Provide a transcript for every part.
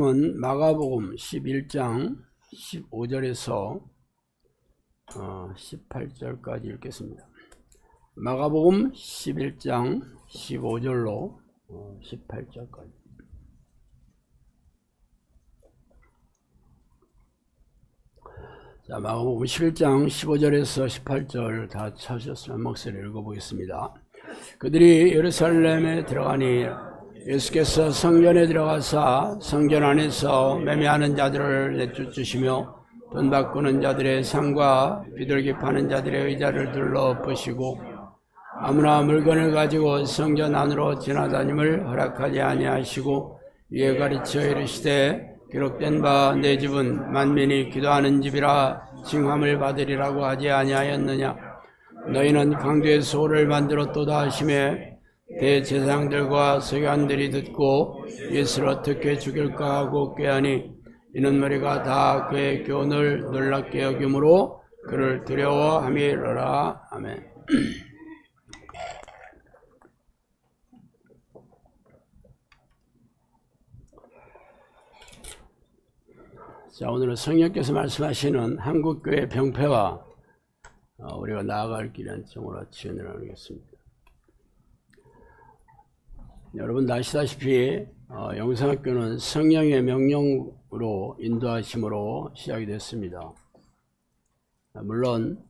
마가복음 11장 15절에서 18절까지 읽겠습니다. 마가복음 11장 15절로 18절까지. 자, 마가복음 11장 15절에서 18절 다 찾으셨으면 목소리 읽어보겠습니다. 그들이 예루살렘에 들어가니 예수께서 성전에 들어가사 성전 안에서 매매하는 자들을 내쫓으시며 돈 바꾸는 자들의 상과 비둘기 파는 자들의 의자를 둘러보시고 아무나 물건을 가지고 성전 안으로 지나다님을 허락하지 아니하시고 이에 가르쳐 이르시되 기록된 바 내 집은 만민이 기도하는 집이라 칭함을 받으리라고 하지 아니하였느냐. 너희는 강도의 소를 만들었도다 하시매 대제사장들과 서기관들이 듣고 예수를 어떻게 죽일까 하고 꾀하니 이는 무리가 다 그의 교훈을 놀랍게 여김으로 그를 두려워함이로라. 아멘. 자, 오늘은 성령께서 말씀하시는 한국교회 병폐와 우리가 나아갈 길은 정으로 지원을 하겠습니다. 여러분 아시다시피 영성학교는 성령의 명령으로 인도하심으로 시작이 됐습니다. 물론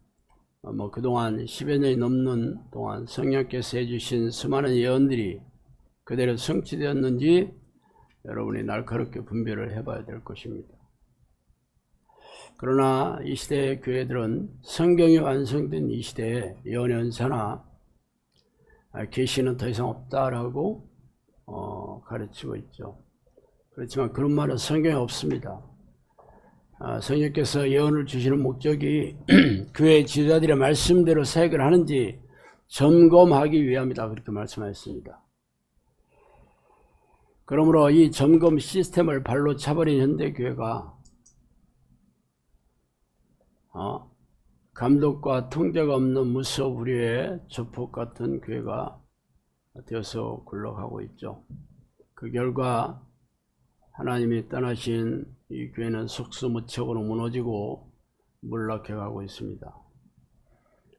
그동안 10여 년이 넘는 동안 성령께서 해주신 수많은 예언들이 그대로 성취되었는지 여러분이 날카롭게 분별을 해봐야 될 것입니다. 그러나 이 시대의 교회들은 성경이 완성된 이 시대에 예언의 은사나 계시는 더 이상 없다라고 가르치고 있죠. 그렇지만 그런 말은 성경에 없습니다. 성령께서 예언을 주시는 목적이 교회 지도자들의 말씀대로 사역을 하는지 점검하기 위함이다, 그렇게 말씀하셨습니다. 그러므로 이 점검 시스템을 발로 차버린 현대교회가 감독과 통제가 없는 무소불위의 조폭 같은 교회가 되어서 굴러가고 있죠. 그 결과 하나님이 떠나신 이 교회는 속수무책으로 무너지고 몰락해가고 있습니다.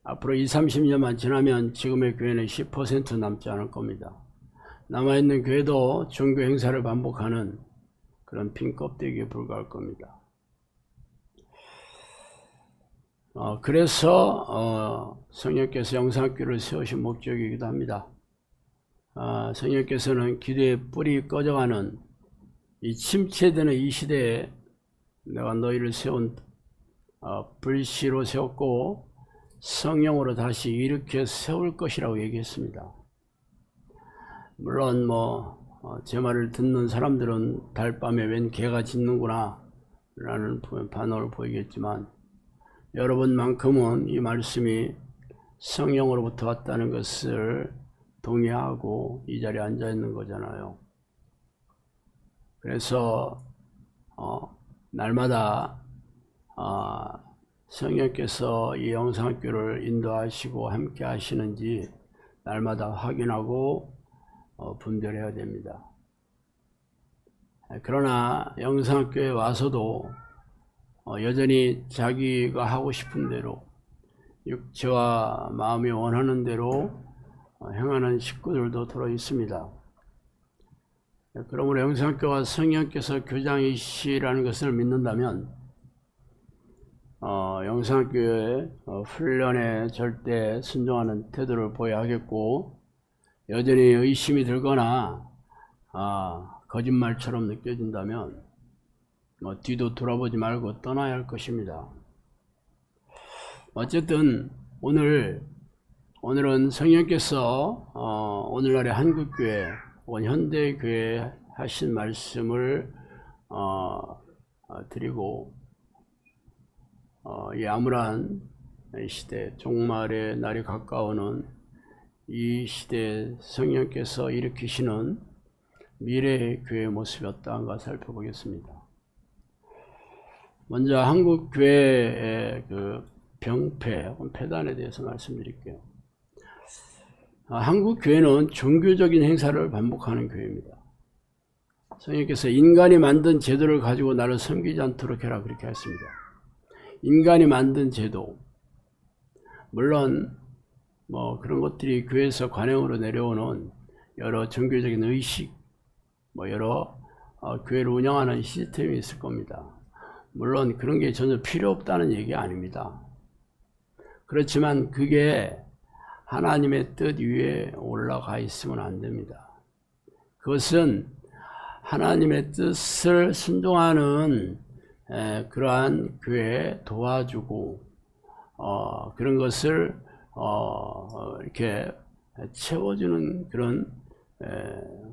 앞으로 20-30년만 지나면 지금의 교회는 10% 남지 않을 겁니다. 남아있는 교회도 종교 행사를 반복하는 그런 빈 껍데기에 불과할 겁니다. 그래서 성령께서 영성학교를 세우신 목적이기도 합니다. 성령께서는 기도의 뿔이 꺼져가는 이 침체되는 이 시대에 내가 너희를 세운 불씨로 세웠고 성령으로 다시 일으켜 세울 것이라고 얘기했습니다. 물론 제 말을 듣는 사람들은 달밤에 웬 개가 짖는구나 라는 반응을 보이겠지만 여러분만큼은 이 말씀이 성령으로부터 왔다는 것을 동의하고 이 자리에 앉아 있는 거잖아요. 그래서 날마다 성령께서 이 영성학교를 인도하시고 함께 하시는지 날마다 확인하고 분별해야 됩니다. 그러나 영성학교에 와서도 여전히 자기가 하고 싶은 대로 육체와 마음이 원하는 대로 행하는 식구들도 들어 있습니다. 그러므로 영성학교가 성령께서 교장이시라는 것을 믿는다면 영성학교의 훈련에 절대 순종하는 태도를 보여야 하겠고, 여전히 의심이 들거나 거짓말처럼 느껴진다면 뒤도 돌아보지 말고 떠나야 할 것입니다. 어쨌든 오늘은 성령께서 오늘날의 한국교회 혹은 현대교회에 하신 말씀을 드리고 이 암울한 시대, 종말의 날이 가까우는 이 시대에 성령께서 일으키시는 미래의 교회의 모습이 어떠한가 살펴보겠습니다. 먼저 한국교회의 그 병폐 혹은 폐단에 대해서 말씀드릴게요. 한국교회는 종교적인 행사를 반복하는 교회입니다. 성령께서 인간이 만든 제도를 가지고 나를 섬기지 않도록 해라 그렇게 했습니다. 인간이 만든 제도, 물론 뭐 그런 것들이 교회에서 관행으로 내려오는 여러 종교적인 의식, 뭐 여러 교회를 운영하는 시스템이 있을 겁니다. 물론 그런 게 전혀 필요 없다는 얘기 아닙니다. 그렇지만 그게 하나님의 뜻 위에 올라가 있으면 안 됩니다. 그것은 하나님의 뜻을 순종하는 그러한 교회에 도와주고 그런 것을 이렇게 채워주는 그런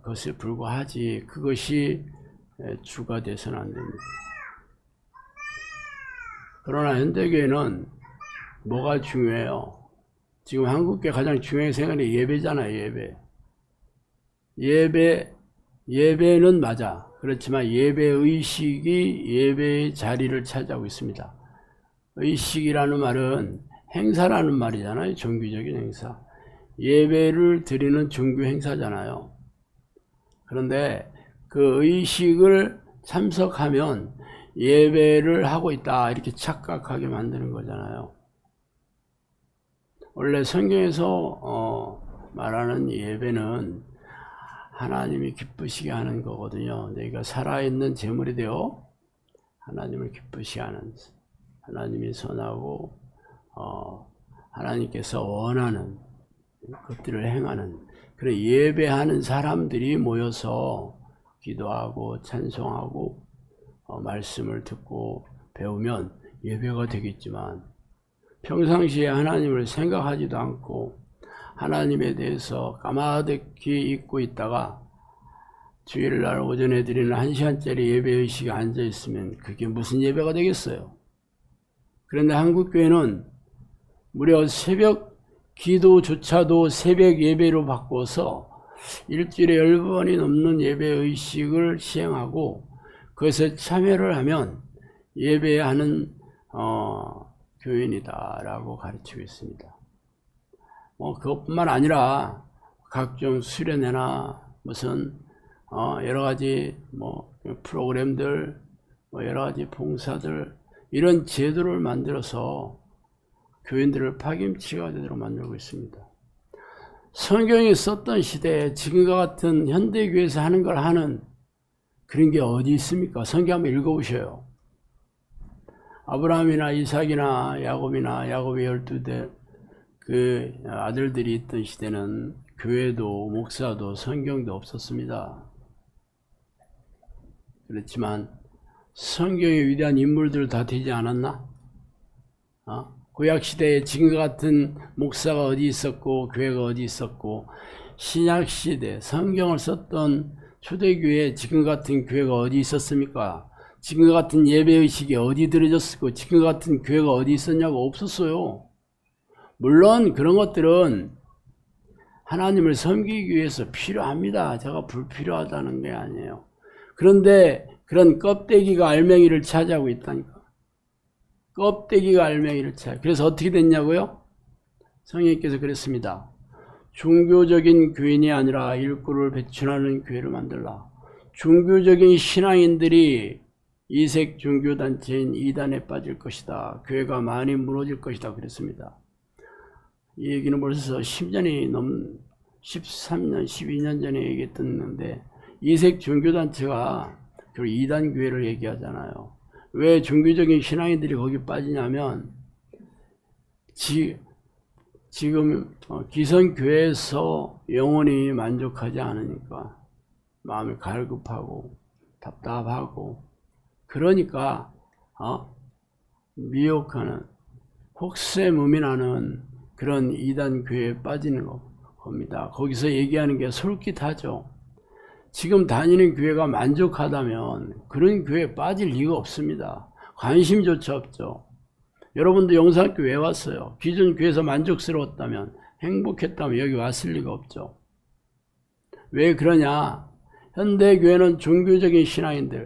것에 불과하지 그것이 주가 돼서는 안 됩니다. 그러나 현대교회는 뭐가 중요해요? 지금 한국교회 가장 중요하게 생각하는 게 예배잖아요. 예배는 맞아. 그렇지만 예배의식이 예배의 자리를 차지하고 있습니다. 의식이라는 말은 행사라는 말이잖아요. 종교적인 행사. 예배를 드리는 종교 행사잖아요. 그런데 그 의식을 참석하면 예배를 하고 있다 이렇게 착각하게 만드는 거잖아요. 원래 성경에서 말하는 예배는 하나님이 기쁘시게 하는 거거든요. 내가 살아있는 제물이 되어 하나님을 기쁘시게 하는, 하나님이 선하고 하나님께서 원하는 것들을 행하는 그런 예배하는 사람들이 모여서 기도하고 찬송하고 말씀을 듣고 배우면 예배가 되겠지만 평상시에 하나님을 생각하지도 않고 하나님에 대해서 까마득히 잊고 있다가 주일날 오전에 드리는 1시간짜리 예배의식에 앉아있으면 그게 무슨 예배가 되겠어요? 그런데 한국교회는 무려 새벽 기도조차도 새벽 예배로 바꿔서 일주일에 10번이 넘는 예배의식을 시행하고 그것에 참여를 하면 예배하는 교인이다 라고 가르치고 있습니다. 그것뿐만 아니라 각종 수련회나 무슨 여러 가지 프로그램들, 여러 가지 봉사들 이런 제도를 만들어서 교인들을 파김치가 되도록 만들고 있습니다. 성경이 썼던 시대에 지금과 같은 현대교회에서 하는 걸 하는 그런 게 어디 있습니까? 성경 한번 읽어보셔요. 아브라함이나 이삭이나 야곱의 12대 그 아들들이 있던 시대는 교회도 목사도 성경도 없었습니다. 그렇지만 성경의 위대한 인물들 다 되지 않았나? 구약시대에 지금과 같은 목사가 어디 있었고 교회가 어디 있었고 신약시대 성경을 썼던 초대교회에 지금 같은 교회가 어디 있었습니까? 지금 같은 예배의식이 어디 들어졌고 지금 같은 교회가 어디 있었냐고 없었어요. 물론 그런 것들은 하나님을 섬기기 위해서 필요합니다. 제가 불필요하다는 게 아니에요. 그런데 그런 껍데기가 알맹이를 차지하고 있다니까. 껍데기가 알맹이를 차지. 그래서 어떻게 됐냐고요? 성령께서 그랬습니다. 종교적인 교인이 아니라 일꾼을 배출하는 교회를 만들라. 종교적인 신앙인들이 이색 종교단체인 이단에 빠질 것이다. 교회가 많이 무너질 것이다. 그랬습니다. 이 얘기는 벌써 13년, 12년 전에 얘기했었는데 이색 종교단체가 결국 이단 교회를 얘기하잖아요. 왜 종교적인 신앙인들이 거기 빠지냐면 지금 기성교회에서 영혼이 만족하지 않으니까 마음이 갈급하고 답답하고 그러니까 미혹하는 혹세무민하는 그런 이단 교회에 빠지는 겁니다. 거기서 얘기하는 게 솔깃하죠. 지금 다니는 교회가 만족하다면 그런 교회에 빠질 리가 없습니다. 관심조차 없죠. 여러분도 영산학교 왜 왔어요? 기존 교회에서 만족스러웠다면 행복했다면 여기 왔을 리가 없죠. 왜 그러냐? 현대교회는 종교적인 신앙인이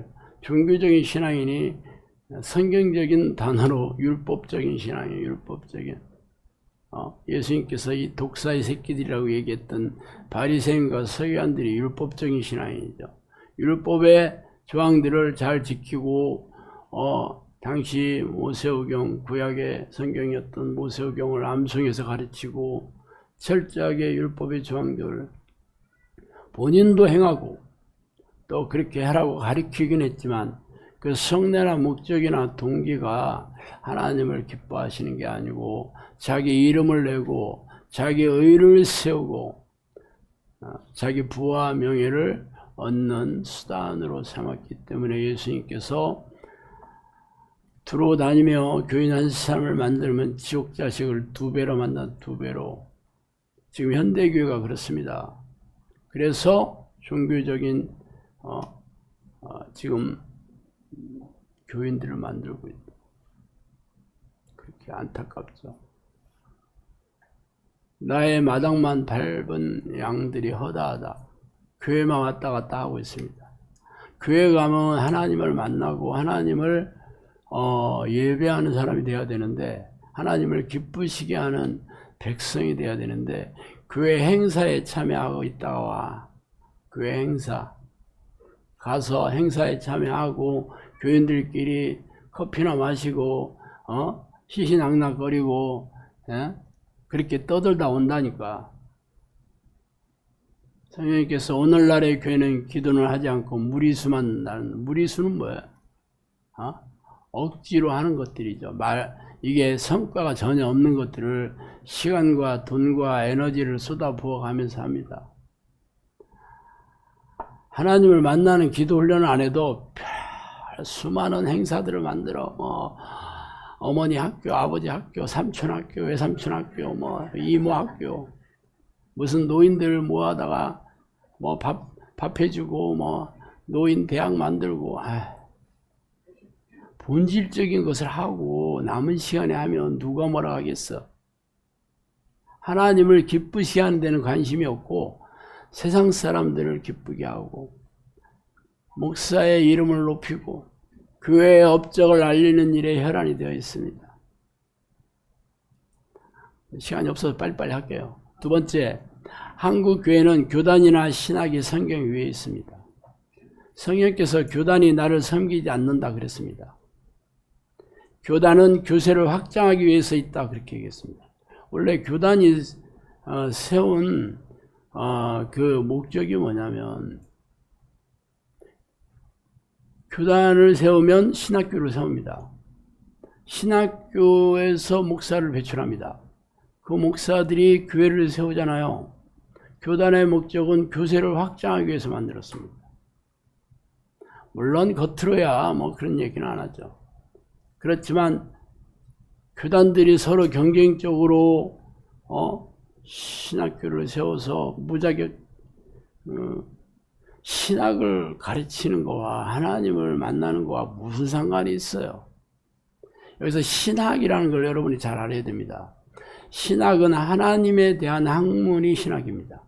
성경적인 단어로 율법적인 신앙이에요. 율법적인. 예수님께서 이 독사의 새끼들이라고 얘기했던 바리새인과 서기관들이 율법적인 신앙이죠. 율법의 조항들을 잘 지키고 당시 모세오경, 구약의 성경이었던 모세오경을 암송해서 가르치고 철저하게 율법의 조항들을 본인도 행하고 또 그렇게 하라고 가르치긴 했지만 그 성내나 목적이나 동기가 하나님을 기뻐하시는 게 아니고 자기 이름을 내고 자기 의를 세우고 자기 부와 명예를 얻는 수단으로 삼았기 때문에 예수님께서 두루 다니며 교인 한 사람을 만들면 지옥 자식을 2배로 만난 2배로. 지금 현대교회가 그렇습니다. 그래서 종교적인 지금 교인들을 만들고 있다. 그렇게 안타깝죠. 나의 마당만 밟은 양들이 허다하다. 교회만 왔다 갔다 하고 있습니다. 교회 가면 하나님을 만나고 하나님을 예배하는 사람이 되어야 되는데 하나님을 기쁘시게 하는 백성이 되어야 되는데 교회 행사에 참여하고 있다가 교회 행사 가서 행사에 참여하고 교인들끼리 커피나 마시고 시시낙낙거리고 그렇게 떠들다 온다니까. 성령님께서 오늘날의 교회는 기도를 하지 않고 무리수만 나는. 무리수는 뭐예요? 억지로 하는 것들이죠. 이게 성과가 전혀 없는 것들을 시간과 돈과 에너지를 쏟아부어 가면서 합니다. 하나님을 만나는 기도 훈련을 안 해도 수많은 행사들을 만들어 어머니 학교, 아버지 학교, 삼촌 학교, 외삼촌 학교, 이모 학교, 무슨 노인들 모아다가 밥 해주고 노인 대학 만들고 본질적인 것을 하고 남은 시간에 하면 누가 뭐라 하겠어. 하나님을 기쁘시게 하는 데는 관심이 없고 세상 사람들을 기쁘게 하고 목사의 이름을 높이고 교회의 업적을 알리는 일에 혈안이 되어 있습니다. 시간이 없어서 빨리빨리 할게요. 두 번째, 한국 교회는 교단이나 신학이 성경 위에 있습니다. 성령께서 교단이 나를 섬기지 않는다 그랬습니다. 교단은 교세를 확장하기 위해서 있다 그렇게 얘기했습니다. 원래 교단이 세운 그 목적이 뭐냐면 교단을 세우면 신학교를 세웁니다. 신학교에서 목사를 배출합니다. 그 목사들이 교회를 세우잖아요. 교단의 목적은 교세를 확장하기 위해서 만들었습니다. 물론 겉으로야 그런 얘기는 안 하죠. 그렇지만 교단들이 서로 경쟁적으로 신학교를 세워서 무자격 신학을 가르치는 거와 하나님을 만나는 거와 무슨 상관이 있어요? 여기서 신학이라는 걸 여러분이 잘 알아야 됩니다. 신학은 하나님에 대한 학문이 신학입니다.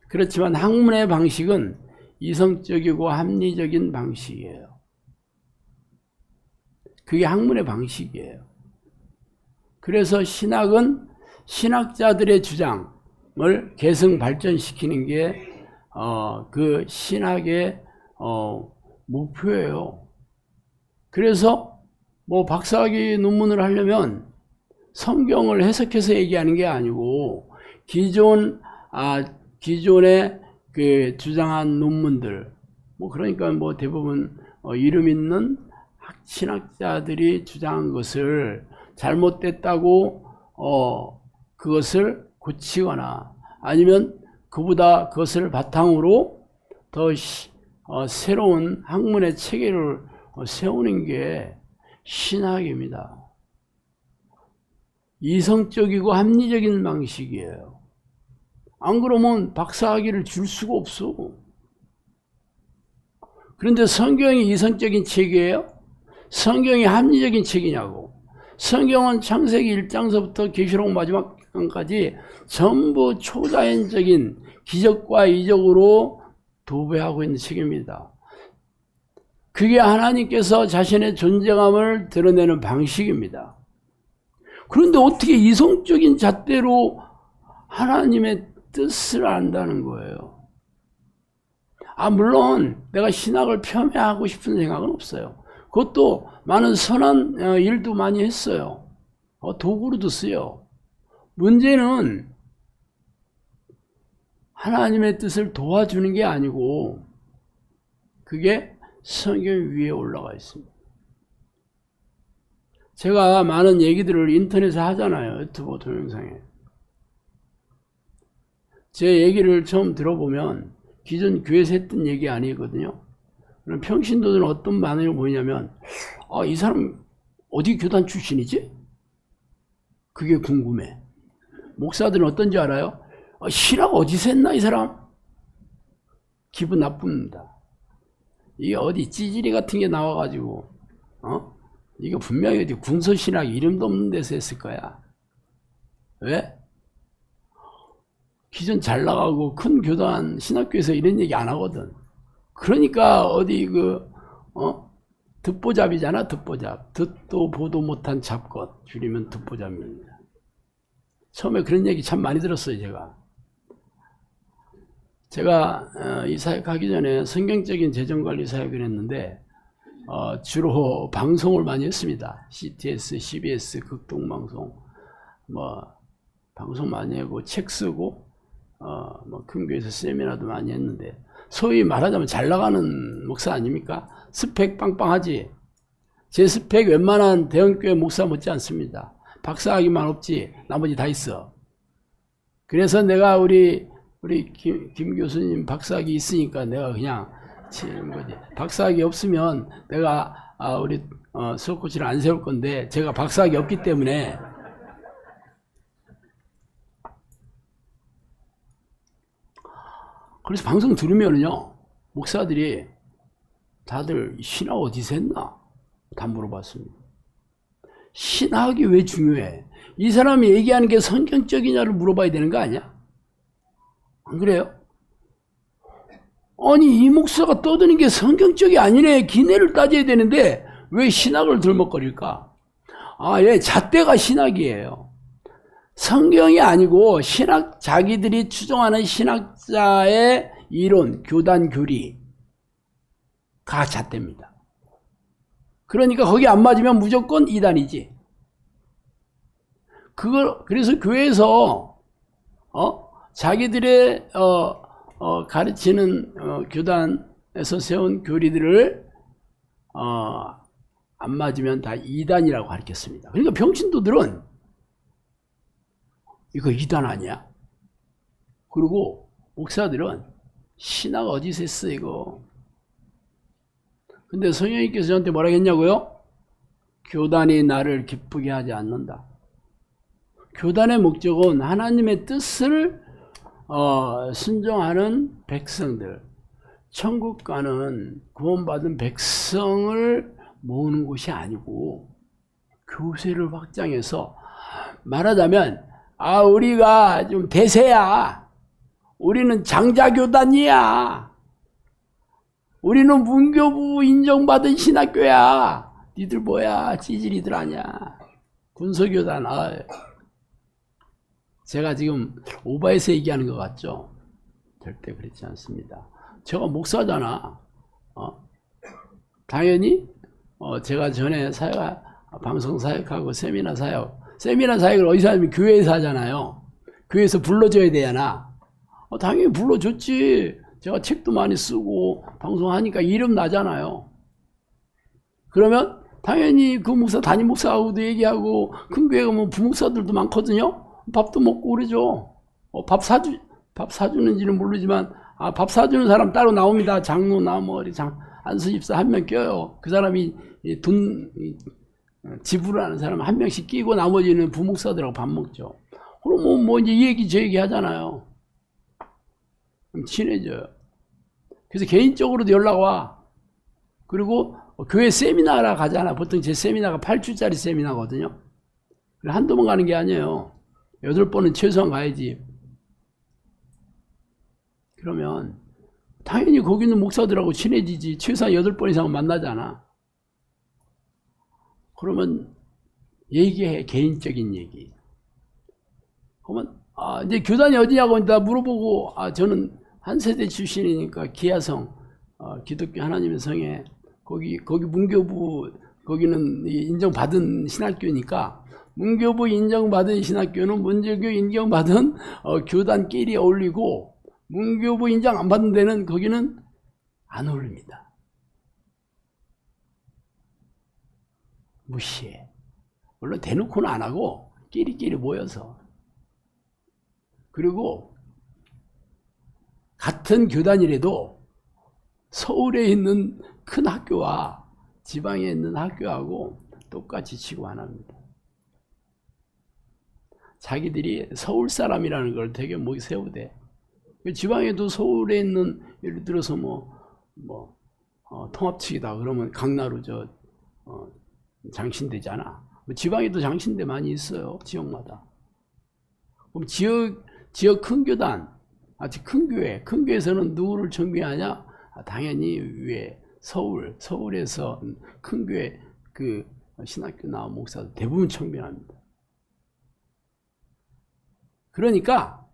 그렇지만 학문의 방식은 이성적이고 합리적인 방식이에요. 그게 학문의 방식이에요. 그래서 신학은 신학자들의 주장을 계승 발전시키는 게 그 신학의 목표예요. 그래서 박사학위 논문을 하려면 성경을 해석해서 얘기하는 게 아니고 기존의 그 주장한 논문들 그러니까 대부분 이름 있는 신학자들이 주장한 것을 잘못됐다고 그것을 고치거나 아니면 그보다 그것을 바탕으로 더 새로운 학문의 체계를 세우는 게 신학입니다. 이성적이고 합리적인 방식이에요. 안 그러면 박사학위를 줄 수가 없어. 그런데 성경이 이성적인 책이에요? 성경이 합리적인 책이냐고. 성경은 창세기 1장서부터 계시록 마지막까지 전부 초자연적인 기적과 이적으로 도배하고 있는 책입니다. 그게 하나님께서 자신의 존재감을 드러내는 방식입니다. 그런데 어떻게 이성적인 잣대로 하나님의 뜻을 안다는 거예요? 물론 내가 신학을 폄훼하고 싶은 생각은 없어요. 그것도 많은 선한 일도 많이 했어요. 도구로도 쓰여. 문제는 하나님의 뜻을 도와주는 게 아니고 그게 성경 위에 올라가 있습니다. 제가 많은 얘기들을 인터넷에 하잖아요. 유튜브 동영상에. 제 얘기를 처음 들어보면 기존 교회에서 했던 얘기 아니거든요. 그럼 평신도들은 어떤 반응을 보이냐면 이 사람 어디 교단 출신이지? 그게 궁금해. 목사들은 어떤지 알아요? 신학 어디서 했나 이 사람? 기분 나쁩니다. 이게 어디 찌질이 같은 게 나와가지고 이거 분명히 어디 군소신학 이름도 없는 데서 했을 거야. 왜? 기존 잘 나가고 큰 교단 신학교에서 이런 얘기 안 하거든. 그러니까 어디 듣보잡이잖아. 듣보잡. 듣도 보도 못한 잡것 줄이면 듣보잡입니다. 처음에 그런 얘기 참 많이 들었어요. 제가 이 사역하기 전에 성경적인 재정관리 사역을 했는데 주로 방송을 많이 했습니다. CTS, CBS, 극동방송 방송 많이 하고 책 쓰고 큰 교회에서 세미나도 많이 했는데 소위 말하자면 잘 나가는 목사 아닙니까? 스펙 빵빵하지. 제 스펙 웬만한 대형교회 목사 못지 않습니다. 박사학위만 없지 나머지 다 있어. 그래서 내가 우리 김 교수님 박사학위 있으니까 내가 그냥 치는 거지. 박사학위 없으면 내가 우리 수업코치를 안 세울 건데 제가 박사학위 없기 때문에 그래서 방송 들으면요 목사들이 다들 신학 어디서 했나 다 물어봤습니다. 신학이 왜 중요해? 이 사람이 얘기하는 게 성경적이냐를 물어봐야 되는 거 아니야? 안 그래요? 아니 이 목사가 떠드는 게 성경적이 아니네. 기내를 따져야 되는데 왜 신학을 들먹거릴까? 얘 잣대가 신학이에요. 성경이 아니고 자기들이 추종하는 신학자의 이론, 교단, 교리가 잣대입니다. 그러니까 거기 안 맞으면 무조건 이단이지. 그래서 교회에서 자기들의 가르치는 교단에서 세운 교리들을 안 맞으면 다 이단이라고 가르쳤습니다. 그러니까 평신도들은 이거 이단 아니야? 그리고 목사들은 신학 어디서 했어 이거? 근데 성령님께서 저한테 뭐라 했냐고요? 교단이 나를 기쁘게 하지 않는다. 교단의 목적은 하나님의 뜻을 순종하는 백성들, 천국 가는 구원받은 백성을 모으는 곳이 아니고 교세를 확장해서 말하자면 우리가 좀 대세야. 우리는 장자교단이야. 우리는 문교부 인정받은 신학교야. 니들 뭐야? 찌질이들 아니야. 군소교단. 제가 지금 오바해서 얘기하는 것 같죠? 절대 그렇지 않습니다. 제가 목사잖아. 당연히 제가 전에 방송 사역하고 세미나 사역을 어디서 하냐면 교회에서 하잖아요. 교회에서 불러줘야 되잖아. 당연히 불러줬지. 제가 책도 많이 쓰고 방송하니까 이름 나잖아요. 그러면 당연히 그 목사 담임 목사하고도 얘기하고 큰 교회 가면 부목사들도 많거든요. 밥도 먹고 그러죠. 밥 사주는지는 모르지만 밥 사주는 사람 따로 나옵니다. 장로나 안수집사 한 명 껴요. 그 사람이 돈 지불을 하는 사람 한 명씩 끼고 나머지는 부목사들하고 밥 먹죠. 그럼 이제 이 얘기 저 얘기 하잖아요. 그럼 친해져요. 그래서 개인적으로도 연락 와. 그리고 교회 세미나라 가잖아. 보통 제 세미나가 8주짜리 세미나거든요. 한두 번 가는 게 아니에요. 8번은 최소한 가야지. 그러면 당연히 거기 있는 목사들하고 친해지지. 최소한 8번 이상은 만나잖아. 그러면 얘기해. 개인적인 얘기. 그러면 이제 교단이 어디냐고 다 물어보고 저는 한 세대 출신이니까 기아성, 기독교 하나님의 성에 거기 문교부 거기는 인정받은 신학교니까 문교부 인정받은 신학교는 문제교 인정받은 교단끼리 어울리고 문교부 인정 안 받은 데는 거기는 안 어울립니다. 무시해. 물론 대놓고는 안 하고 끼리끼리 모여서. 그리고 같은 교단이라도 서울에 있는 큰 학교와 지방에 있는 학교하고 똑같이 취급 안 합니다. 자기들이 서울 사람이라는 걸 되게 목에 세우대. 지방에도 서울에 있는 예를 들어서 통합측이다 그러면 강나루 장신대잖아. 지방에도 장신대 많이 있어요. 지역마다. 그럼 지역 큰 교단, 아주 큰 교회에서는 누구를 청빙하냐? 당연히 위에 서울에서 큰 교회 그 신학교 나온 목사들 대부분 청빙합니다. 그러니까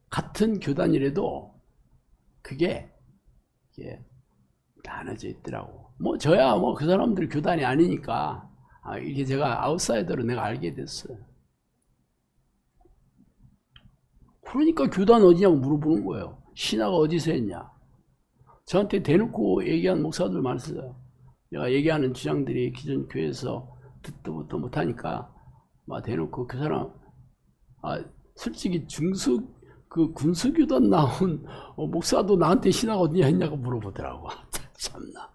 같은 교단이라도 그게 나눠져 있더라고. 저야 그 사람들 교단이 아니니까 이게 제가 아웃사이더로 내가 알게 됐어요. 그러니까 교단 어디냐고 물어보는 거예요. 신화가 어디서 했냐. 저한테 대놓고 얘기한 목사들 많았어요. 내가 얘기하는 주장들이 기존 교회에서 듣도 보도 못하니까 대놓고 그 사람 솔직히 군수교단 나온 목사도 나한테 신화가 어디냐 했냐고 물어보더라고. 참나.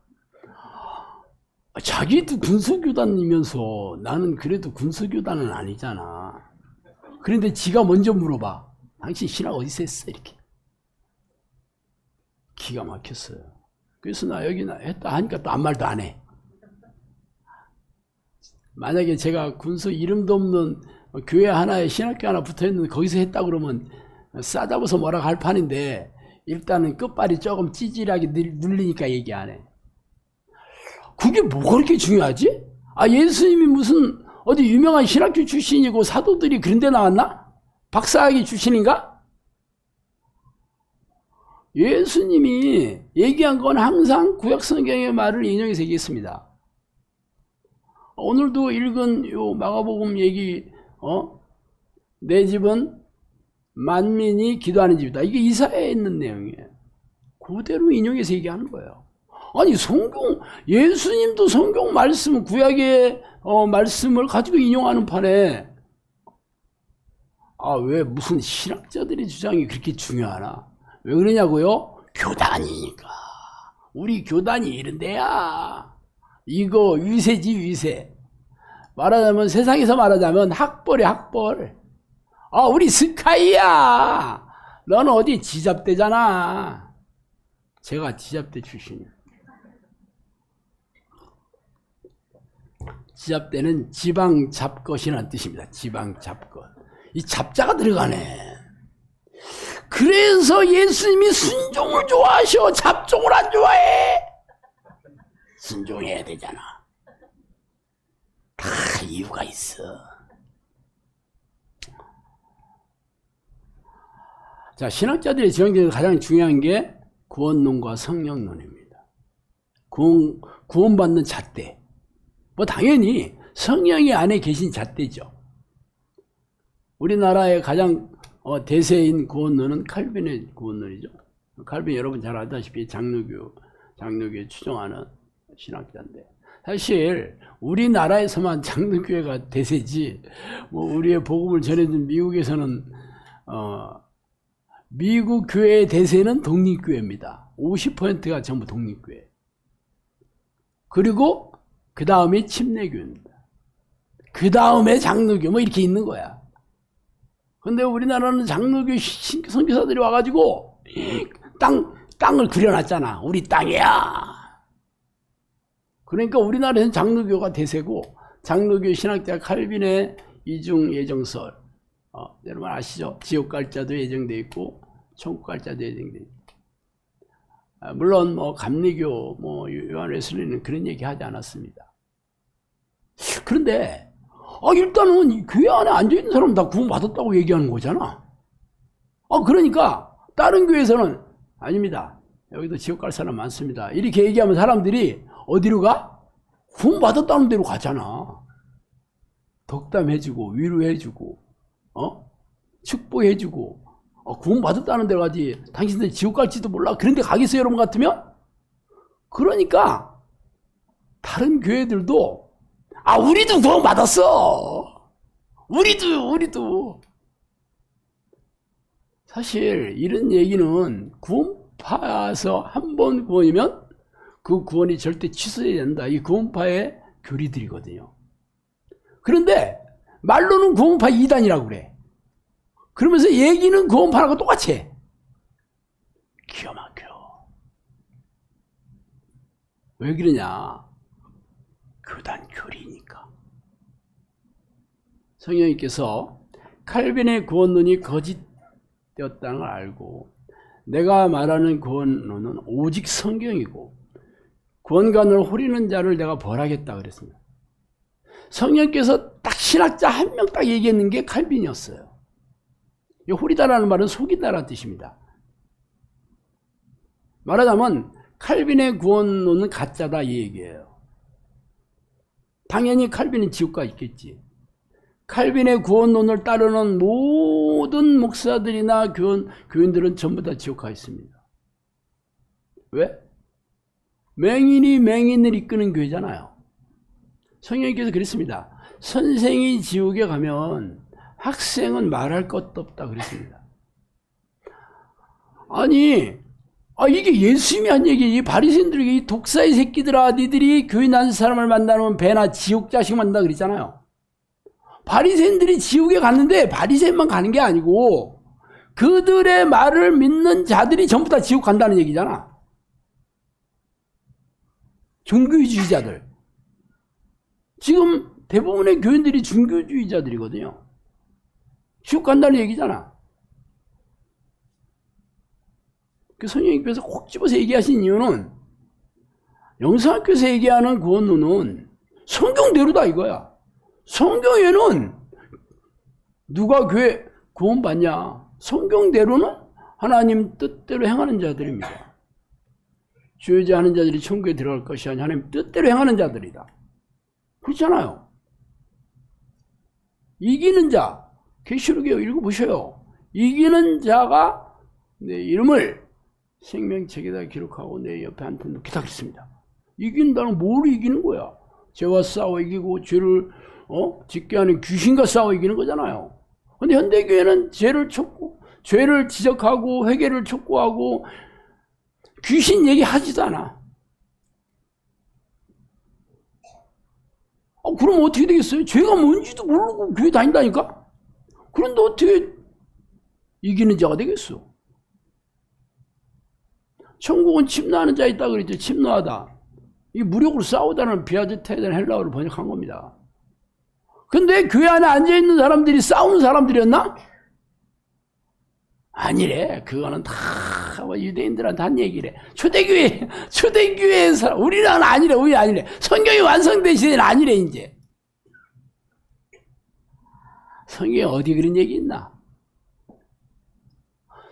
자기도 군수교단이면서 나는 그래도 군수교단은 아니잖아. 그런데 지가 먼저 물어봐. 당신 신학 어디서 했어? 이렇게. 기가 막혔어요. 그래서 나 여기 했다 하니까 또 아무 말도 안 해. 만약에 제가 군수 이름도 없는 교회 하나에 신학교 하나 붙어있는데 거기서 했다 그러면 싸잡아서 뭐라고 할 판인데 일단은 끝발이 조금 찌질하게 눌리니까 얘기 안 해. 그게 뭐가 그렇게 중요하지? 예수님이 무슨 어디 유명한 신학교 출신이고 사도들이 그런 데 나왔나? 박사학위 출신인가? 예수님이 얘기한 건 항상 구약성경의 말을 인용해서 얘기했습니다. 오늘도 읽은 요 마가복음 얘기, 내 집은 만민이 기도하는 집이다. 이게 이사야에 있는 내용이에요. 그대로 인용해서 얘기하는 거예요. 아니 성경, 예수님도 성경 말씀, 구약의 말씀을 가지고 인용하는 판에 왜 무슨 신학자들의 주장이 그렇게 중요하나? 왜 그러냐고요? 교단이니까. 우리 교단이 이런데야. 이거 위세지 위세. 말하자면 세상에서 말하자면 학벌이야 학벌. 우리 스카이야. 너는 어디 지잡대잖아. 제가 지잡대 출신이야. 지잡대는 지방 잡것이라는 뜻입니다. 지방 잡것. 이 잡자가 들어가네. 그래서 예수님이 순종을 좋아하셔. 잡종을 안 좋아해. 순종해야 되잖아. 다 이유가 있어. 자, 신학자들의 지향적으로 가장 중요한 게 구원론과 성령론입니다. 구원받는 잣대. 당연히 성령이 안에 계신 잣대죠. 우리나라의 가장 대세인 구원론은 칼빈의 구원론이죠. 칼빈 여러분 잘 알다시피 장로교에 추종하는 신학자인데 사실 우리나라에서만 장로교회가 대세지 우리의 복음을 전해준 미국에서는 미국 교회의 대세는 독립교회입니다. 50%가 전부 독립교회. 그리고 그 다음에 침례교회입니다. 그 다음에 장로교 이렇게 있는 거야. 근데 우리나라는 장로교 선교사들이 와가지고 땅을 그려놨잖아. 우리 땅이야. 그러니까 우리나라에서는 장로교가 대세고 장로교 신학자 칼빈의 이중 예정설 여러분 아시죠? 지옥 갈 자도 예정돼 있고 천국 갈 자도 예정돼 있고 물론 감리교 요한 웨슬리는 그런 얘기 하지 않았습니다. 그런데 일단은 교회 안에 앉아있는 사람 다 구원받았다고 얘기하는 거잖아. 그러니까 다른 교회에서는 아닙니다. 여기도 지옥 갈 사람 많습니다. 이렇게 얘기하면 사람들이 어디로 가? 구원 받았다는 데로 가잖아. 덕담해주고 위로해주고 축복해주고 구원 받았다는 데로 가지. 당신들 지옥 갈지도 몰라. 그런 데 가겠어요 여러분 같으면? 그러니까 다른 교회들도 우리도 구원 받았어. 우리도 사실 이런 얘기는 구원파에서 한 번 구원이면 그 구원이 절대 취소해야 된다. 이 구원파의 교리들이거든요. 그런데 말로는 구원파 2단이라고 그래. 그러면서 얘기는 구원파하고 똑같이 해. 기가 막혀. 왜 그러냐? 교단 교리니까. 성령님께서 칼빈의 구원론이 거짓되었다는 걸 알고 내가 말하는 구원론은 오직 성경이고 구원관을 호리는 자를 내가 벌하겠다 그랬습니다. 성령께서 딱 신학자 한 명 딱 얘기했는 게 칼빈이었어요. 이 호리다라는 말은 속이다라는 뜻입니다. 말하자면 칼빈의 구원론은 가짜다 이 얘기예요. 당연히 칼빈은 지옥 가 있겠지. 칼빈의 구원론을 따르는 모든 목사들이나 교인들은 전부 다 지옥 가 있습니다. 왜? 맹인이 맹인을 이끄는 교회잖아요. 성령님께서 그랬습니다. 선생이 지옥에 가면 학생은 말할 것도 없다 그랬습니다. 아니 이게 예수님이 한 얘기. 이 바리새인들에게 이 독사의 새끼들아 니들이 교회 나는 사람을 만나면 배나 지옥 자식 만난다 그랬잖아요. 바리새인들이 지옥에 갔는데 바리새인만 가는 게 아니고 그들의 말을 믿는 자들이 전부 다 지옥 간다는 얘기잖아. 종교주의자들. 지금 대부분의 교인들이 종교주의자들이거든요. 지옥 간다는 얘기잖아. 그 성령님께서 콕 집어서 얘기하신 이유는 영성학교에서 얘기하는 구원론은 성경대로다 이거야. 성경에는 누가 교회 구원 받냐? 성경대로는 하나님 뜻대로 행하는 자들입니다. 죄제하는 자들이 천국에 들어갈 것이 아니라 하나님 뜻대로 행하는 자들이다. 그렇잖아요. 이기는 자, 계시록에 읽어보셔요. 이기는 자가 내 이름을 생명책에다 기록하고 내 옆에 한 편 놓게 하겠습니다. 이긴다는 뭘 이기는 거야? 죄와 싸워 이기고 죄를 짓게 하는 귀신과 싸워 이기는 거잖아요. 근데 현대교회는 죄를 촉구, 죄를 지적하고 회개를 촉구하고 귀신 얘기하지도 않아. 그럼 어떻게 되겠어요? 죄가 뭔지도 모르고 교회 다닌다니까? 그런데 어떻게 이기는 자가 되겠어? 천국은 침노하는 자 있다 그랬죠. 침노하다. 이 무력으로 싸우다는 비아제테는 헬라어로 번역한 겁니다. 근데 교회 안에 앉아있는 사람들이 싸우는 사람들이었나? 아니래. 그거는 다 유대인들한테 한 얘기래. 초대교회의 사람, 우리는 아니래. 우리 아니래. 성경이 완성된 시대는 아니래, 이제. 성경에 어디 그런 얘기 있나?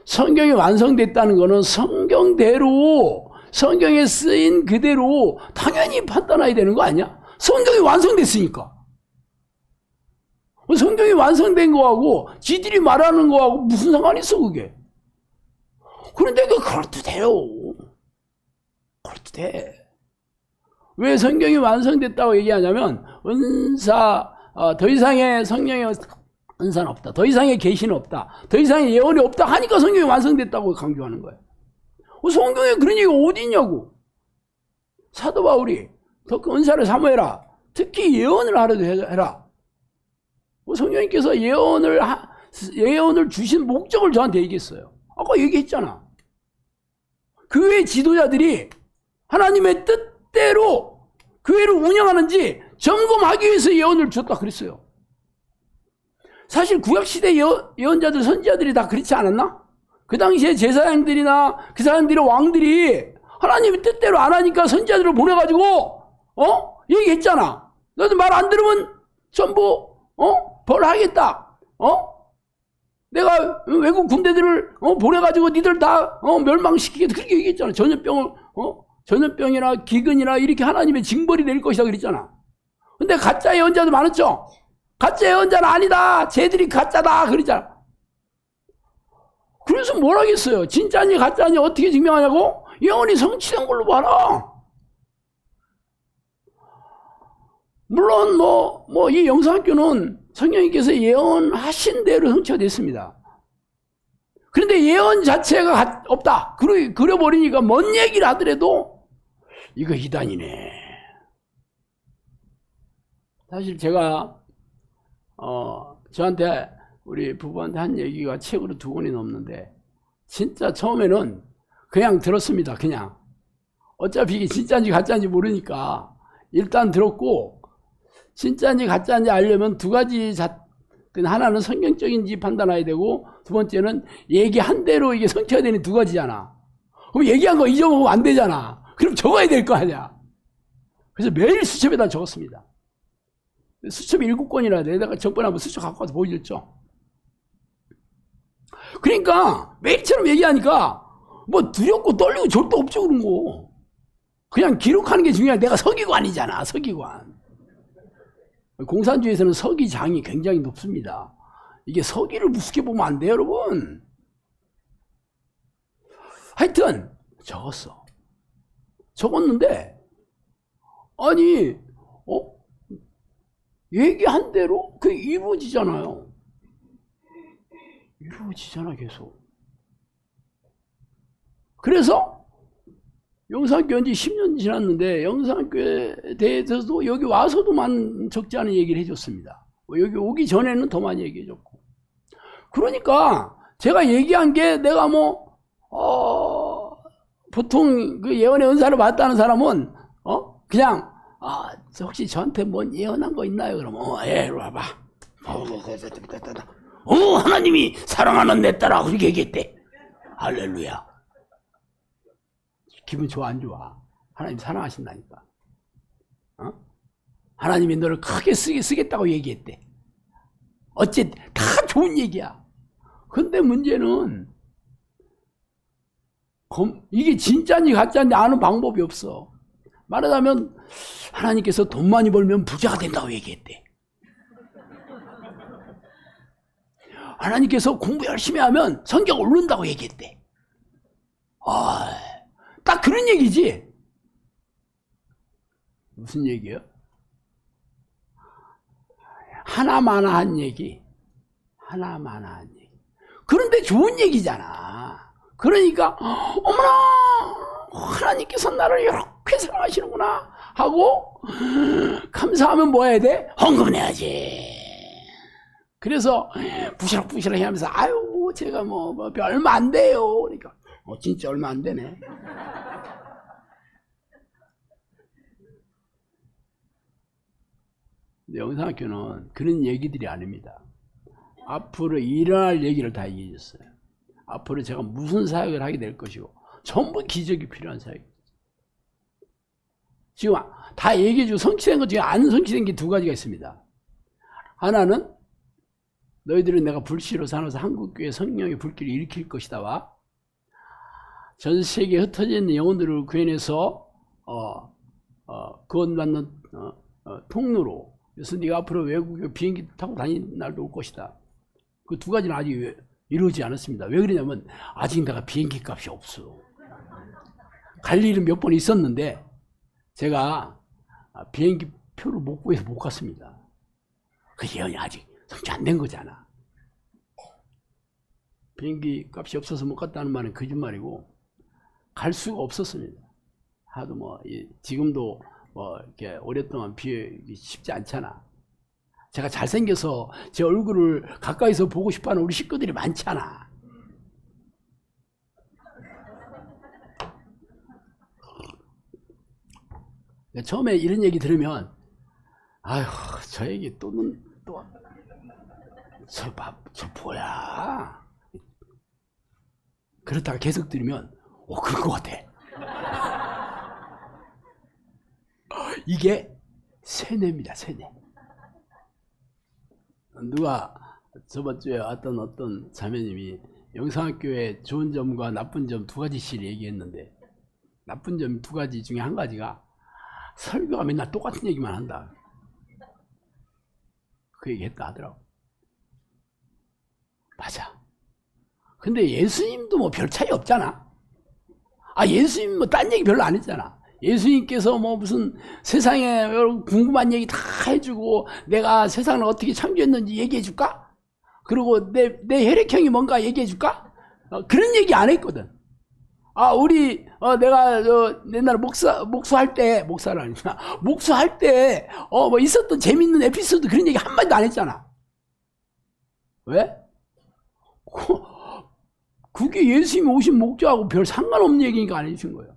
성경이 완성됐다는 거는 성경대로, 성경에 쓰인 그대로 당연히 판단해야 되는 거 아니야? 성경이 완성됐으니까. 성경이 완성된 거하고 지들이 말하는 거하고 무슨 상관이 있어 그게. 그런데 그것도 돼요. 그것도 돼. 왜 성경이 완성됐다고 얘기하냐면 은사, 더 이상의 성령의 은사는 없다. 더 이상의 계시는 없다. 더 이상의 예언이 없다 하니까 성경이 완성됐다고 강조하는 거예요. 성경에 그런 얘기가 어디 있냐고. 사도 바울이 더 큰 은사를 사모해라. 특히 예언을 하려도 해라. 성령님께서 예언을 주신 목적을 저한테 얘기했어요. 아까 얘기했잖아. 교회 지도자들이 하나님의 뜻대로 교회를 운영하는지 점검하기 위해서 예언을 줬다 그랬어요. 사실 구약시대 예언자들, 선지자들이 다 그렇지 않았나? 그 당시에 제사장들이나 그 사람들의 왕들이 하나님의 뜻대로 안 하니까 선지자들을 보내가지고 얘기했잖아. 너도 말 안 들으면 전부 벌하겠다. 내가 외국 군대들을 보내가지고 니들 다 멸망시키겠다 그렇게 얘기했잖아. 전염병이나 기근이나 이렇게 하나님의 징벌이 내릴 것이다 그랬잖아. 근데 가짜 예언자도 많았죠. 가짜 예언자는 아니다. 쟤들이 가짜다 그러잖아. 그래서 뭘 하겠어요. 진짜니 가짜니 어떻게 증명하냐고? 예언이 성취된 걸로 봐라. 물론 이 영상학교는 성령님께서 예언하신 대로 성취가 됐습니다. 그런데 예언 자체가 없다. 그려버리니까 뭔 얘기를 하더라도 이거 이단이네. 사실 제가 저한테 우리 부부한테 한 얘기가 책으로 2권이 넘는데 진짜 처음에는 그냥 들었습니다. 그냥 어차피 이게 진짜인지 가짜인지 모르니까 일단 들었고, 진짜인지 가짜인지 알려면 2가지 하나는 성경적인지 판단해야 되고, 2번째는 얘기한 대로 이게 성취가 되는 2가지잖아. 그럼 얘기한 거 잊어먹으면 안 되잖아. 그럼 적어야 될 거 아니야. 그래서 매일 수첩에다 적었습니다. 수첩이 7권이나 돼. 내가 전번에 한번 수첩 갖고 와서 보여줬죠. 그러니까 매일처럼 얘기하니까 뭐 두렵고 떨리고 절대 없죠. 그런 거 그냥 기록하는 게 중요해. 내가 서기관이잖아. 서기관. 공산주의에서는 서기장이 굉장히 높습니다. 이게 서기를 무섭게 보면 안 돼요, 여러분. 하여튼 적었어. 적었는데 아니 얘기한 대로 그게 이루어지잖아요. 이루어지잖아 계속. 그래서 영상학교 한지 10년 지났는데 영상학교에 대해서도 여기 와서도만 적지 않은 얘기를 해줬습니다. 여기 오기 전에는 더 많이 얘기해줬고. 그러니까 제가 얘기한 게 내가 보통 그 예언의 은사를 받았다는 사람은 그냥 혹시 저한테 뭔 예언한 거 있나요? 그러면 예, 이리 와봐. 하나님이 사랑하는 내 딸아 그렇게 얘기했대. 할렐루야. 기분 좋아 안 좋아? 하나님 사랑하신다니까. 하나님이 너를 크게 쓰겠다고 얘기했대. 어째 다 좋은 얘기야. 근데 문제는 이게 진짜인지 가짜인지 아는 방법이 없어. 말하자면 하나님께서 돈 많이 벌면 부자가 된다고 얘기했대. 하나님께서 공부 열심히 하면 성격 오른다고 얘기했대. 딱 그런 얘기지. 무슨 얘기야? 하나마나한 얘기. 하나마나한 얘기. 그런데 좋은 얘기잖아. 그러니까 어머나 하나님께서 나를 이렇게 사랑하시는구나 하고 감사하면 뭐 해야 돼? 헌금 내야지. 그래서 부시럭부시럭 하면서 아유 제가 얼마 안 돼요. 그러니까 진짜 얼마 안 되네. 근데 영상학교는 그런 얘기들이 아닙니다. 앞으로 일어날 얘기를 다 얘기해 줬어요. 앞으로 제가 무슨 사역을 하게 될 것이고 전부 기적이 필요한 사역이에요. 지금 다 얘기해 주고 성취된 것 중에 안 성취된 게 2가지가 있습니다. 하나는 너희들은 내가 불씨로 사놔서 한국교회 성령의 불길을 일으킬 것이다와 전 세계에 흩어져 있는 영혼들을 구해내서 구원받는 통로로. 그래서 네가 앞으로 외국에 비행기 타고 다니는 날도 올 것이다. 그 2가지는 아직 이루어지지 않았습니다. 왜 그러냐면 아직 내가 비행기 값이 없어. 갈 일은 몇 번 있었는데 제가 비행기 표를 못 구해서 못 갔습니다. 그 예언이 아직 성취 안 된 거잖아. 비행기 값이 없어서 못 갔다는 말은 거짓말이고 갈 수가 없었습니다. 하도 지금도 이렇게 오랫동안 비행기 쉽지 않잖아. 제가 잘생겨서 제 얼굴을 가까이서 보고 싶어하는 우리 식구들이 많잖아. 처음에 이런 얘기 들으면 아휴 저 얘기 저 뭐야. 그렇다가 계속 들으면 그럴 것 같아. 이게 세뇌입니다. 세뇌. 누가 저번 주에 어떤 자매님이 영상학교의 좋은 점과 나쁜 점 두 가지씩 얘기했는데, 나쁜 점 두 가지 중에 한 가지가 설교가 맨날 똑같은 얘기만 한다. 그 얘기 했다 하더라고. 맞아. 근데 예수님도 뭐 별 차이 없잖아. 예수님 뭐 딴 얘기 별로 안 했잖아. 예수님께서 뭐 무슨 세상에 궁금한 얘기 다 해주고, 내가 세상을 어떻게 창조했는지 얘기해 줄까? 그리고 내 혈액형이 뭔가 얘기해 줄까? 그런 얘기 안 했거든. 내가 옛날에 목수할 때, 목사를 아니구나. 목수할 때, 뭐 있었던 재밌는 에피소드 그런 얘기 한마디도 안 했잖아. 왜? 그게 예수님이 오신 목적하고 별 상관없는 얘기니까 안 해주신 거예요.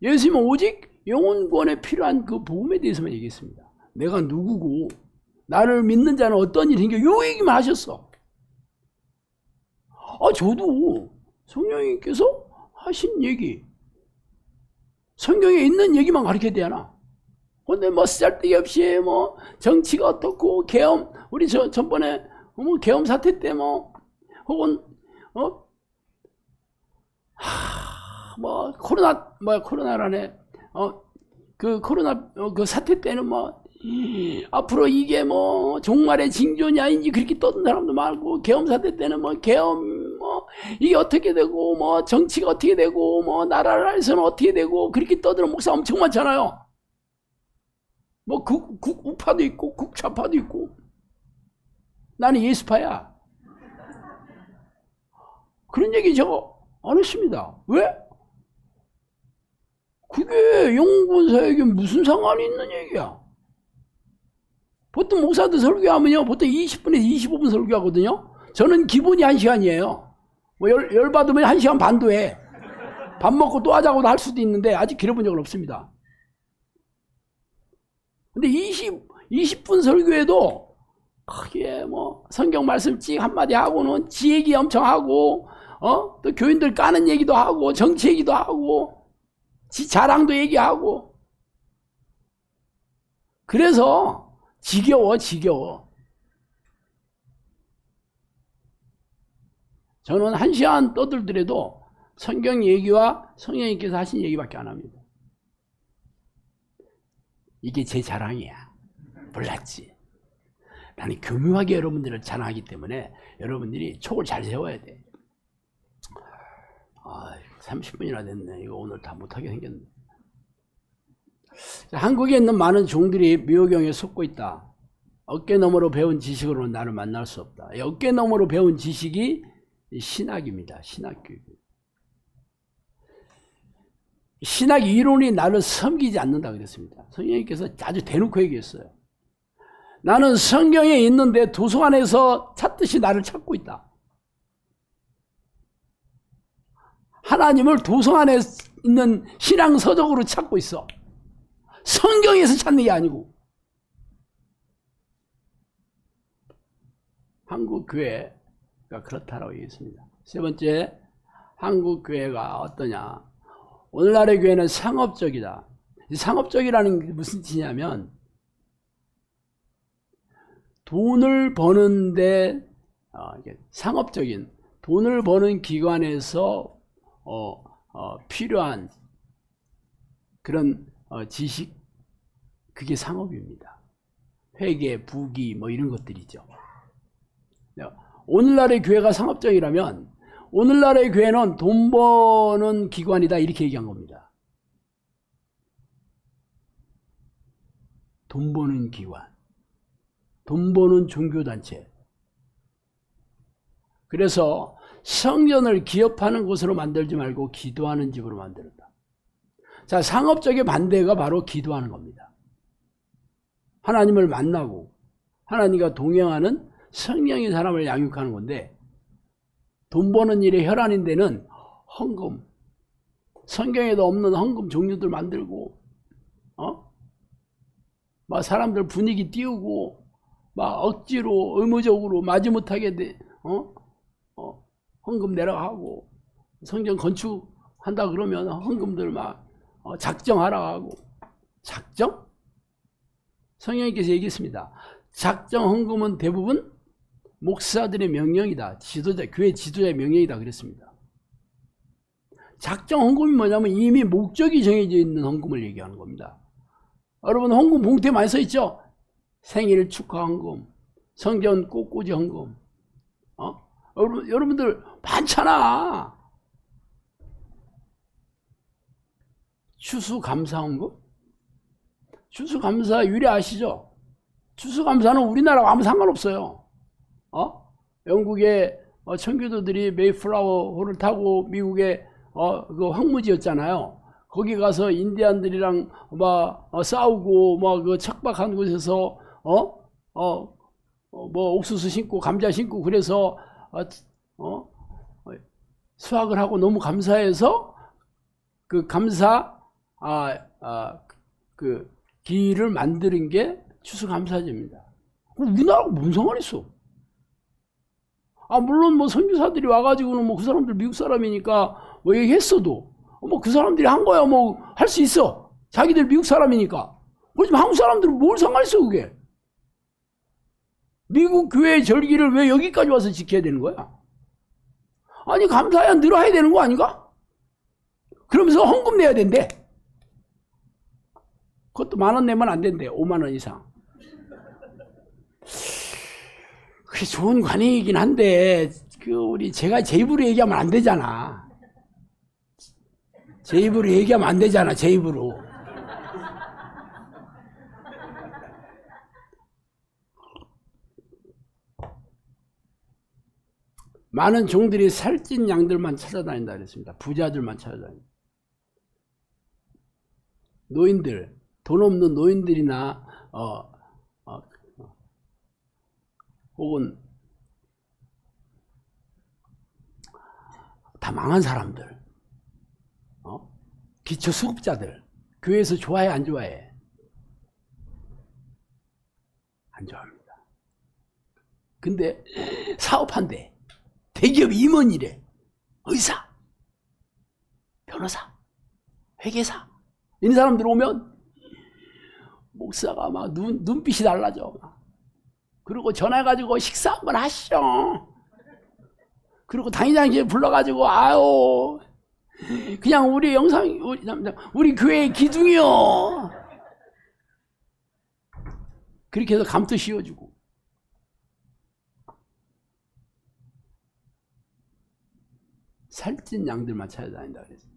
예수님은 오직 영혼권에 필요한 그 복음에 대해서만 얘기했습니다. 내가 누구고, 나를 믿는 자는 어떤 일이 생겨, 요 얘기만 하셨어. 저도 성령님께서 하신 얘기, 성경에 있는 얘기만 가르쳐야 되나? 근데 뭐 쓸데기 없이 뭐 정치가 어떻고, 계엄, 우리 전번에 뭐 계엄 사태 때 혹은 코로나라네. 그 코로나 그 사태 때는 앞으로 이게 종말의 징조냐 아닌지 그렇게 떠든 사람도 많고, 계엄 사태 때는 계엄 이게 어떻게 되고, 정치가 어떻게 되고, 나라에서는 어떻게 되고, 그렇게 떠드는 목사 엄청 많잖아요. 우파도 있고 국좌파도 있고. 나는 예수파야. 그런 얘기 저거 안 했습니다. 왜? 그게 영혼사에게 무슨 상관이 있는 얘기야? 보통 목사들 설교하면요, 보통 20분에서 25분 설교하거든요. 저는 기본이 1시간이에요. 열 받으면 1시간 반도 해. 밥 먹고 또 하자고도 할 수도 있는데, 아직 길어본 적은 없습니다. 근데 20분 설교에도 크게 성경 말씀 찍 한마디 하고는 지 얘기 엄청 하고, 또 교인들 까는 얘기도 하고, 정치 얘기도 하고, 지 자랑도 얘기하고. 그래서 지겨워. 저는 1시간 떠들더라도 성경 얘기와 성령님께서 하신 얘기밖에 안 합니다. 이게 제 자랑이야. 몰랐지. 나는 교묘하게 여러분들을 자랑하기 때문에 여러분들이 촉을 잘 세워야 돼. 30분이나 됐네. 이거 오늘 다 못하게 생겼네. 한국에 있는 많은 종들이 미호경에 속고 있다. 어깨너머로 배운 지식으로는 나를 만날 수 없다. 어깨너머로 배운 지식이 신학입니다. 신학교육. 신학 이론이 나를 섬기지 않는다 그랬습니다. 성령님께서 아주 대놓고 얘기했어요. 나는 성경에 있는데 도서관에서 찾듯이 나를 찾고 있다. 하나님을 도서관에 있는 신앙 서적으로 찾고 있어. 성경에서 찾는 게 아니고. 한국 교회가 그렇다라고 얘기했습니다. 세 번째, 한국 교회가 어떠냐? 오늘날의 교회는 상업적이다. 상업적이라는 게 무슨 뜻이냐면, 돈을 버는데 상업적인 돈을 버는 기관에서 필요한 그런 지식, 그게 상업입니다. 회계, 부기 이런 것들이죠. 오늘날의 교회가 상업적이라면 오늘날의 교회는 돈 버는 기관이다 이렇게 얘기한 겁니다. 돈 버는 기관, 돈 버는 종교단체. 그래서 성전을 기업하는 곳으로 만들지 말고 기도하는 집으로 만들었다. 자, 상업적인 반대가 바로 기도하는 겁니다. 하나님을 만나고 하나님과 동행하는 성령의 사람을 양육하는 건데, 돈 버는 일에 혈안인 데는 헌금, 성경에도 없는 헌금 종류들 만들고, 막 사람들 분위기 띄우고, 막 억지로 의무적으로 마지못하게 헌금 내라고 하고, 성전 건축한다 그러면 헌금들 막 작정하라고 하고. 작정? 성령님께서 얘기했습니다. 작정 헌금은 대부분 목사들의 명령이다. 지도자, 교회 지도자의 명령이다 그랬습니다. 작정 헌금이 뭐냐면 이미 목적이 정해져 있는 헌금을 얘기하는 겁니다. 여러분 헌금 봉투에 많이 써 있죠? 생일 축하 헌금, 성전 꽃꽂이 헌금. 여러분들 많잖아. 추수감사 헌금? 추수감사 유래 아시죠? 추수감사는 우리나라와 아무 상관없어요. 영국의 청교도들이 메이플라워호를 타고 미국의 그 황무지였잖아요. 거기 가서 인디안들이랑 싸우고 그 척박한 곳에서 옥수수 심고 감자 심고 그래서 수확을 하고 너무 감사해서 그 감사 그 기를 만드는 게 추수감사제입니다. 우리나라하고 무슨 상관이 있어? 물론 선교사들이 와가지고는 그 사람들 미국 사람이니까 얘기했어도 그 사람들이 한 거야 할 수 있어. 자기들 미국 사람이니까. 그렇지만 한국 사람들은 뭘 상관이 있어 그게. 미국 교회 절기를 왜 여기까지 와서 지켜야 되는 거야? 아니 감사해야 늘어야 되는 거 아닌가? 그러면서 헌금 내야 된대. 그것도 10,000원 내면 안 된대. 50,000원 이상. 그게 좋은 관행이긴 한데 제가 제 입으로 얘기하면 안 되잖아. 제 입으로 얘기하면 안 되잖아. 제 입으로. 많은 종들이 살찐 양들만 찾아다닌다 그랬습니다. 부자들만 찾아다닌다. 노인들, 돈 없는 노인들이나 혹은 다 망한 사람들, 기초수급자들, 교회에서 좋아해 안 좋아해? 안 좋아합니다. 근데 사업한대. 대기업 임원이래. 의사, 변호사, 회계사. 이런 사람들 오면 목사가 막 눈빛이 달라져. 그리고 전화해가지고 식사 한번 하시죠. 그리고 당회장님 불러가지고 아유 그냥 우리 우리 교회 기둥이요. 그렇게 해서 감도 씌워주고. 살찐 양들만 찾아다닌다 그랬어요.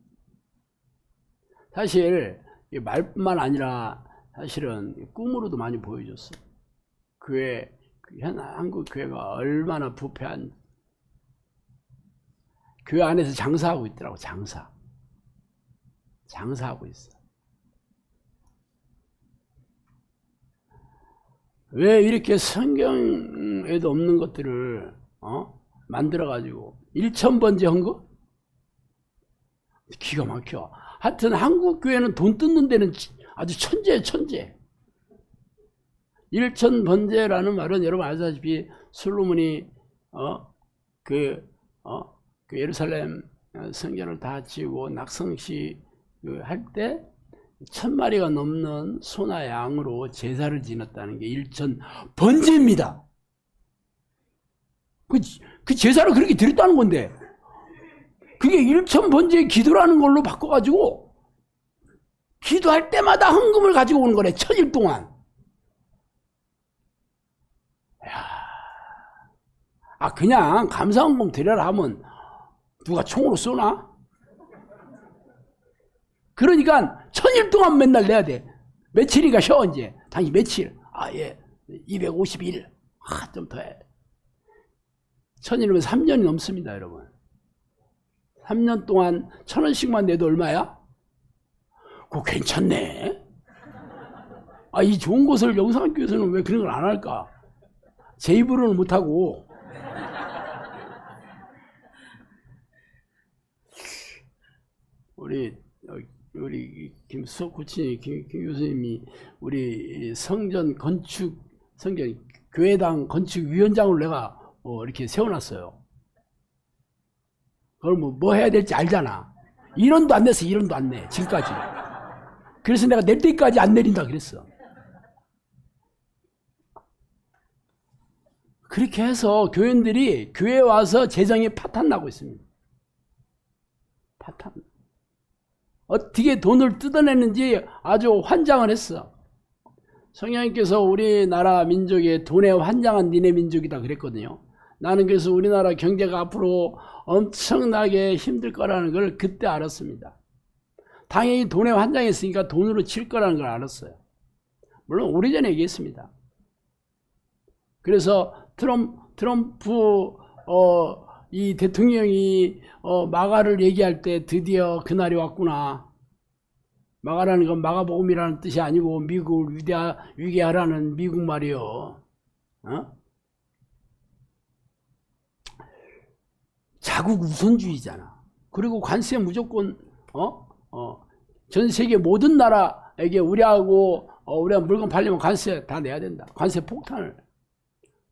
사실 말뿐만 아니라 사실은 꿈으로도 많이 보여줬어. 한국 교회가 얼마나 부패한, 교회 안에서 장사하고 있더라고. 장사하고 있어. 왜 이렇게 성경에도 없는 것들을 만들어가지고 1,000번째 헌금? 기가 막혀. 하여튼 한국 교회는 돈 뜯는 데는 아주 천재예요, 천재. 1,000번제라는 말은 여러분 아시다시피 솔로몬이 그 예루살렘 성전을 다 지고 낙성시 할 때 1,000마리가 넘는 소나 양으로 제사를 지냈다는 게 1,000번제입니다. 그 제사를 그렇게 드렸다는 건데 그게 1,000번제의 기도라는 걸로 바꿔가지고 기도할 때마다 헌금을 가지고 오는 거래. 1,000일 동안. 그냥 감사헌금 드려라 하면 누가 총으로 쏘나? 그러니까 1,000일 동안 맨날 내야 돼. 며칠이가 쉬어 이제. 당신 며칠? 251. 좀 더 해. 1,000일이면 3년이 넘습니다, 여러분. 3년 동안 1,000원씩만 내도 얼마야? 그거 괜찮네. 이 좋은 것을 영상교회에서는 왜 그런 걸 안 할까? 제 입으로는 못하고. 우리 김수석 코치 김 교수님이 우리 성전 교회당 건축위원장을 내가 이렇게 세워놨어요. 그걸 뭐 해야 될지 알잖아. 1원도 안 냈어. 1원도 안 내. 지금까지. 그래서 내가 낼 때까지 안 내린다 그랬어. 그렇게 해서 교인들이 교회에 와서 재정이 파탄나고 있습니다. 파탄. 어떻게 돈을 뜯어내는지 아주 환장을 했어. 성령님께서 우리나라 민족의 돈에 환장한 니네 민족이다 그랬거든요. 나는 그래서 우리나라 경제가 앞으로 엄청나게 힘들 거라는 걸 그때 알았습니다. 당연히 돈에 환장했으니까 돈으로 칠 거라는 걸 알았어요. 물론 오래전에 얘기했습니다. 그래서 트럼프 이 대통령이 마가를 얘기할 때 드디어 그날이 왔구나. 마가라는 건 마가복음이라는 뜻이 아니고 미국을 위대하라는 미국 말이요. 자국 우선주의잖아. 그리고 관세 무조건 전 세계 모든 나라에게 우리가 물건 팔려면 관세 다 내야 된다. 관세 폭탄을.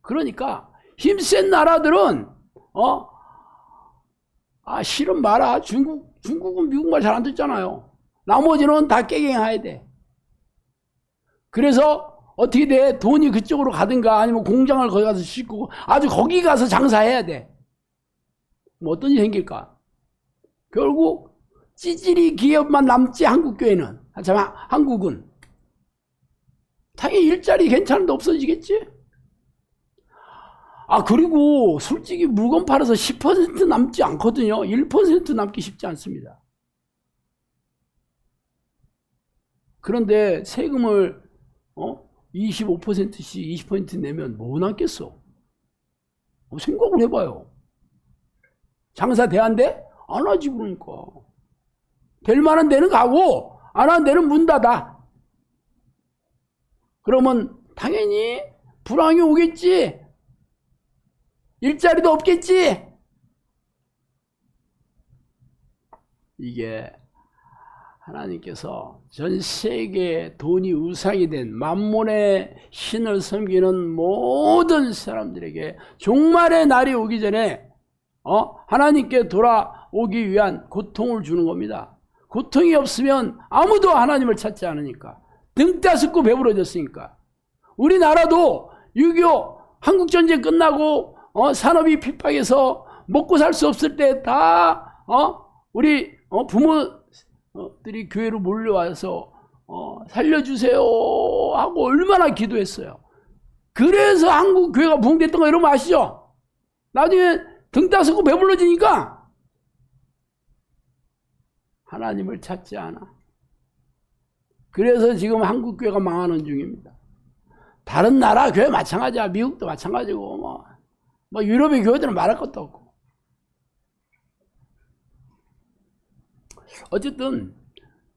그러니까 힘센 나라들은 싫은 마라. 중국은 미국 말 잘 안 듣잖아요. 나머지는 다 깨갱해야 돼. 그래서 어떻게 돼? 돈이 그쪽으로 가든가 아니면 공장을 거기 가서 싣고 아주 거기 가서 장사해야 돼. 뭐 어떤 일이 생길까? 결국 찌질이 기업만 남지. 한국교회는. 한국은 당연히 일자리 괜찮은데 없어지겠지? 그리고 솔직히 물건 팔아서 10% 남지 않거든요. 1% 남기 쉽지 않습니다. 그런데 세금을 25%씩 20% 내면 뭐 남겠어? 생각을 해봐요. 장사 돼 안 돼? 안 하지. 그러니까 될 만한 데는 가고 안 하는 데는 문 닫아. 그러면 당연히 불황이 오겠지. 일자리도 없겠지. 이게 하나님께서 전 세계에 돈이 우상이 된 만몬의 신을 섬기는 모든 사람들에게 종말의 날이 오기 전에 하나님께 돌아오기 위한 고통을 주는 겁니다. 고통이 없으면 아무도 하나님을 찾지 않으니까. 등 따스고 배부러졌으니까. 우리나라도 6.25 한국전쟁 끝나고 산업이 핍박해서 먹고 살 수 없을 때 다 우리 부모들이 교회로 몰려와서 살려주세요 하고 얼마나 기도했어요. 그래서 한국 교회가 부흥됐던 거 여러분 아시죠? 나중에 등 따스고 배불러지니까 하나님을 찾지 않아. 그래서 지금 한국 교회가 망하는 중입니다. 다른 나라 교회 마찬가지야. 미국도 마찬가지고 뭐 유럽의 교회들은 말할 것도 없고. 어쨌든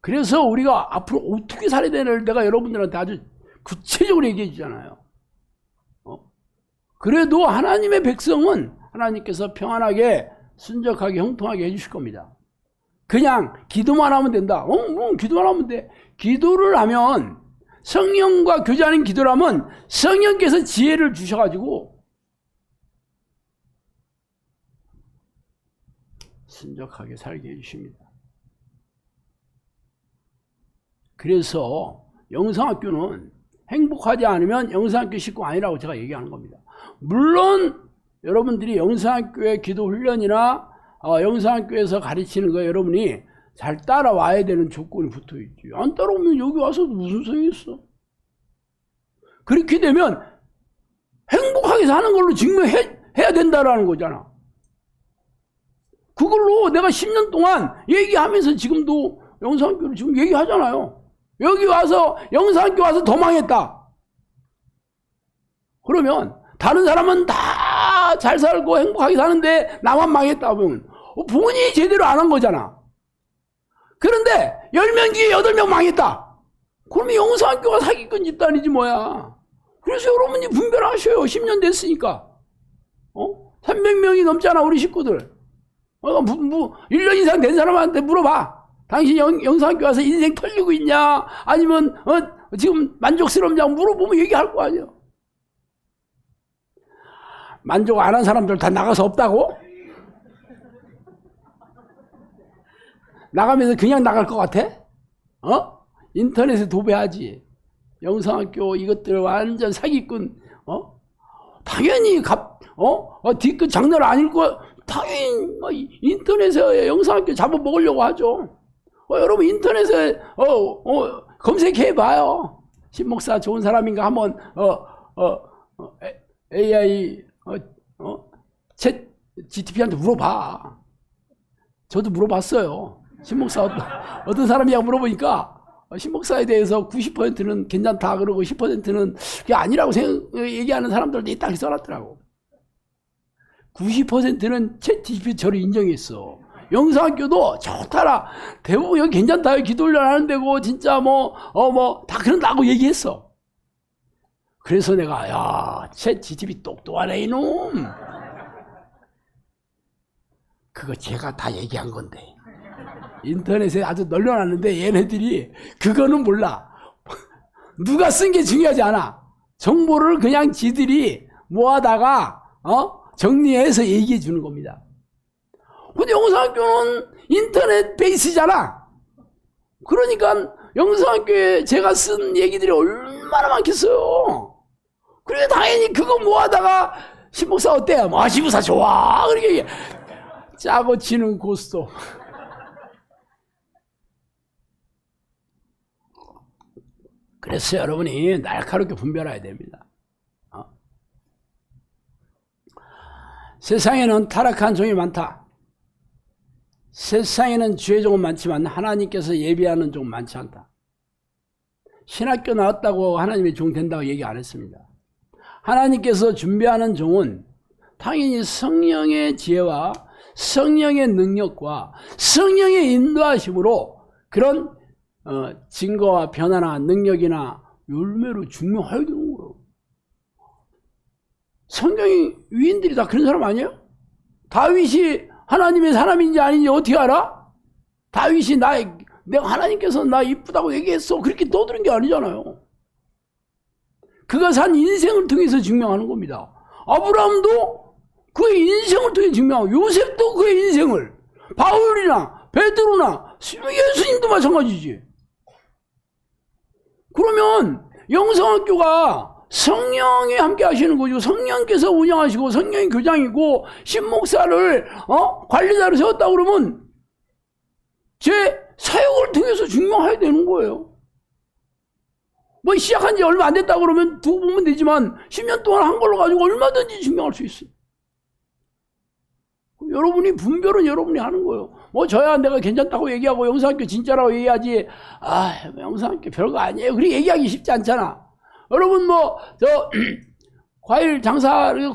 그래서 우리가 앞으로 어떻게 살아야 되는지 내가 여러분들한테 아주 구체적으로 얘기해 주잖아요. 그래도 하나님의 백성은 하나님께서 평안하게 순적하게 형통하게 해주실 겁니다. 그냥 기도만 하면 된다. 기도만 하면 돼. 기도를 하면 성령과 교제하는 기도를 하면 성령께서 지혜를 주셔가지고 순적하게 살게 해주십니다. 그래서 영성학교는 행복하지 않으면 영성학교 식구 아니라고 제가 얘기하는 겁니다. 물론 여러분들이 영성학교의 기도 훈련이나 영성학교에서 가르치는 거 여러분이 잘 따라와야 되는 조건이 붙어있지. 안 따라오면 여기 와서 무슨 소용이 있어? 그렇게 되면 행복하게 사는 걸로 증명해야 된다라는 거잖아. 그걸로 내가 10년 동안 얘기하면서 지금도 영성학교를 지금 얘기하잖아요. 여기 와서 영성학교 와서 더 망했다. 그러면 다른 사람은 다 잘 살고 행복하게 사는데 나만 망했다 보면 본인이 제대로 안 한 거잖아. 그런데 10명 중에 8명 망했다. 그러면 영성학교가 사기꾼 집단이지 뭐야. 그래서 여러분이 분별하셔요. 10년 됐으니까. 300명이 넘잖아 우리 식구들. 1년 이상 된 사람한테 물어봐. 당신 영성학교 와서 인생 털리고 있냐? 아니면 지금 만족스럽냐? 물어보면 얘기할 거 아니야. 만족 안 한 사람들 다 나가서 없다고? 나가면서 그냥 나갈 것 같아? 인터넷에 도배하지. 영성학교 이것들 완전 사기꾼. 당연히 뒤끝 장난 아닐 거 당연히 인터넷에 영상학교 잡아먹으려고 하죠. 여러분 인터넷에 검색해봐요. 신목사 좋은 사람인가 한번 AI 챗 GTP한테 물어봐. 저도 물어봤어요. 신목사 어떤 사람이냐고 물어보니까 신목사에 대해서 90%는 괜찮다 그러고 10%는 그게 아니라고 얘기하는 사람들도 딱 써놨더라고. 90%는 챗 GTP 저를 인정했어. 영상학교도 좋다라. 대부분 여기 괜찮다. 기도훈련 하는 데고 진짜 다 그런다고 얘기했어. 그래서 내가 야, 챗 GTP 똑똑하네 이놈. 그거 제가 다 얘기한 건데. 인터넷에 아주 널려놨는데 얘네들이 그거는 몰라. 누가 쓴 게 중요하지 않아. 정보를 그냥 지들이 모아다가 정리해서 얘기해 주는 겁니다. 근데 영상학교는 인터넷 베이스잖아. 그러니까 영상학교에 제가 쓴 얘기들이 얼마나 많겠어요. 그래 당연히 그거 모아다가 신목사 어때요? 신목사 좋아. 그렇게 짜고 치는 고스톱. 그래서 여러분이 날카롭게 분별해야 됩니다. 세상에는 타락한 종이 많다. 세상에는 주의 종은 많지만 하나님께서 예비하는 종은 많지 않다. 신학교 나왔다고 하나님의 종 된다고 얘기 안 했습니다. 하나님께서 준비하는 종은 당연히 성령의 지혜와 성령의 능력과 성령의 인도하심으로 그런 증거와 변화나 능력이나 열매로 증명해야 되는 거예요. 성경의 위인들이 다 그런 사람 아니에요? 다윗이 하나님의 사람인지 아닌지 어떻게 알아? 다윗이 내가 하나님께서 나 이쁘다고 얘기했어. 그렇게 떠드는 게 아니잖아요. 그가 산 인생을 통해서 증명하는 겁니다. 아브라함도 그의 인생을 통해 증명하고 요셉도 그의 인생을, 바울이나 베드로나 예수님도 마찬가지지. 그러면 영성학교가 성령이 함께 하시는 거죠. 성령께서 운영하시고 성령이 교장이고 신목사를 관리자로 세웠다 그러면 제 사역을 통해서 증명해야 되는 거예요. 시작한 지 얼마 안 됐다 그러면 두고 보면 되지만 10년 동안 한 걸로 가지고 얼마든지 증명할 수 있어요. 여러분이 분별은 여러분이 하는 거예요. 저야 내가 괜찮다고 얘기하고 영상학교 진짜라고 얘기하지. 영상학교 별거 아니에요. 그렇게 얘기하기 쉽지 않잖아. 여러분 과일 장사를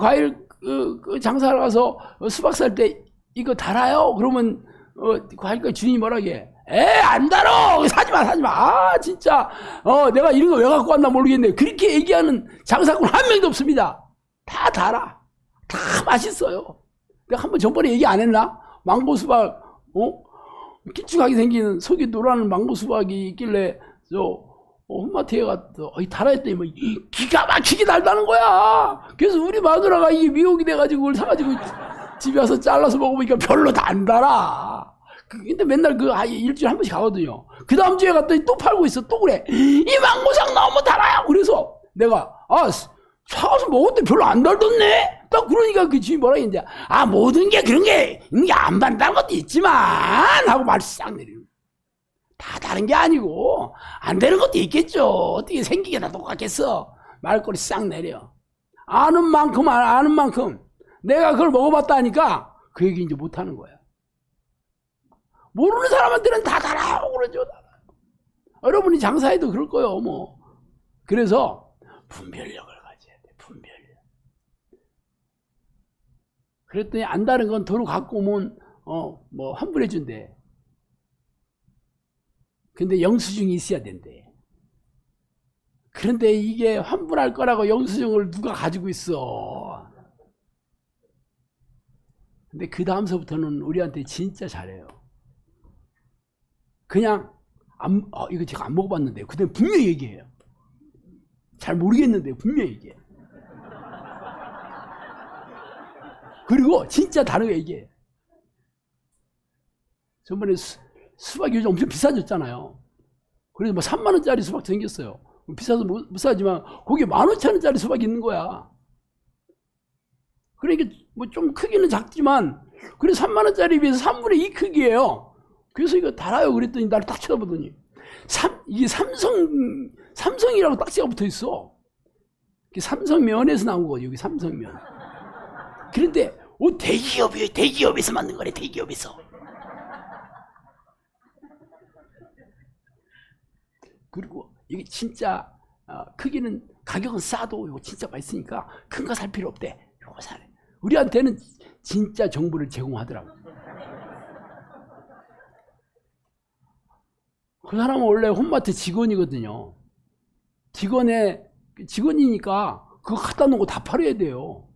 가서 수박 살 때 이거 달아요? 그러면 과일가 주인이 뭐라고 해? 안 달어! 사지마! 진짜 내가 이런 거 왜 갖고 왔나 모르겠네. 그렇게 얘기하는 장사꾼 한 명도 없습니다. 다 달아. 다 맛있어요. 내가 한번 전번에 얘기 안 했나? 망고 수박 길쭉하게 생긴 속이 노란 망고 수박이 있길래 홈마트에 갔더 달아했더니 기가 막히게 달다는 거야. 그래서 우리 마누라가 이게 미혹이 돼가지고 그걸 사가지고 집에 와서 잘라서 먹어보니까 별로 다 안 달아. 근데 맨날 일주일에 한 번씩 가거든요. 그 다음 주에 갔더니 또 팔고 있어. 또 그래. 이 망고상 너무 달아요. 그래서 내가 사가서 먹었는데 별로 안 달던네. 딱 그러니까 그 주인이 뭐라 했는데 모든 게 그런 게 안 반다는 것도 있지만 하고 말 싹 내리는 거야. 다 다른 게 아니고 안 되는 것도 있겠죠. 어떻게 생기게 다 똑같겠어. 말꼬리 싹 내려. 아는 만큼 아는 만큼 내가 그걸 먹어봤다 하니까 그 얘기 이제 못하는 거야. 모르는 사람한테는 다 달아요 그러죠. 여러분이 장사해도 그럴 거예요. 그래서 분별력을 가져야 돼. 분별력. 그랬더니 안 다른 건 도로 갖고 오면 환불해 준대. 근데 영수증이 있어야 된대. 그런데 이게 환불할 거라고 영수증을 누가 가지고 있어. 근데 그 다음서부터는 우리한테 진짜 잘해요. 그냥 이거 제가 안 먹어봤는데 그때 분명히 얘기해요. 잘 모르겠는데 분명히 얘기해. 그리고 진짜 다르게 얘기해. 저번에 수박이 요즘 엄청 비싸졌잖아요. 그래서 3만 원짜리 수박도 생겼어요. 비싸서 못 사지만 거기에 15,000원짜리 수박이 있는 거야. 그러니까 뭐 좀 크기는 작지만 그래 3만 원짜리 비해서 3분의 2 크기예요. 그래서 이거 달아요 그랬더니 나를 딱 쳐다보더니 이게 삼성이라고 딱지가 붙어 있어. 삼성면에서 나온 거지, 여기 삼성면. 그런데 대기업이에요. 대기업에서 만든 거래, 대기업에서. 그리고 이게 진짜 크기는 가격은 싸도 이거 진짜 맛있으니까 큰 거 살 필요 없대. 이거 사래. 우리한테는 진짜 정보를 제공하더라고. 그 사람은 원래 홈마트 직원이거든요. 직원이니까 그거 갖다 놓은 거 다 팔아야 돼요.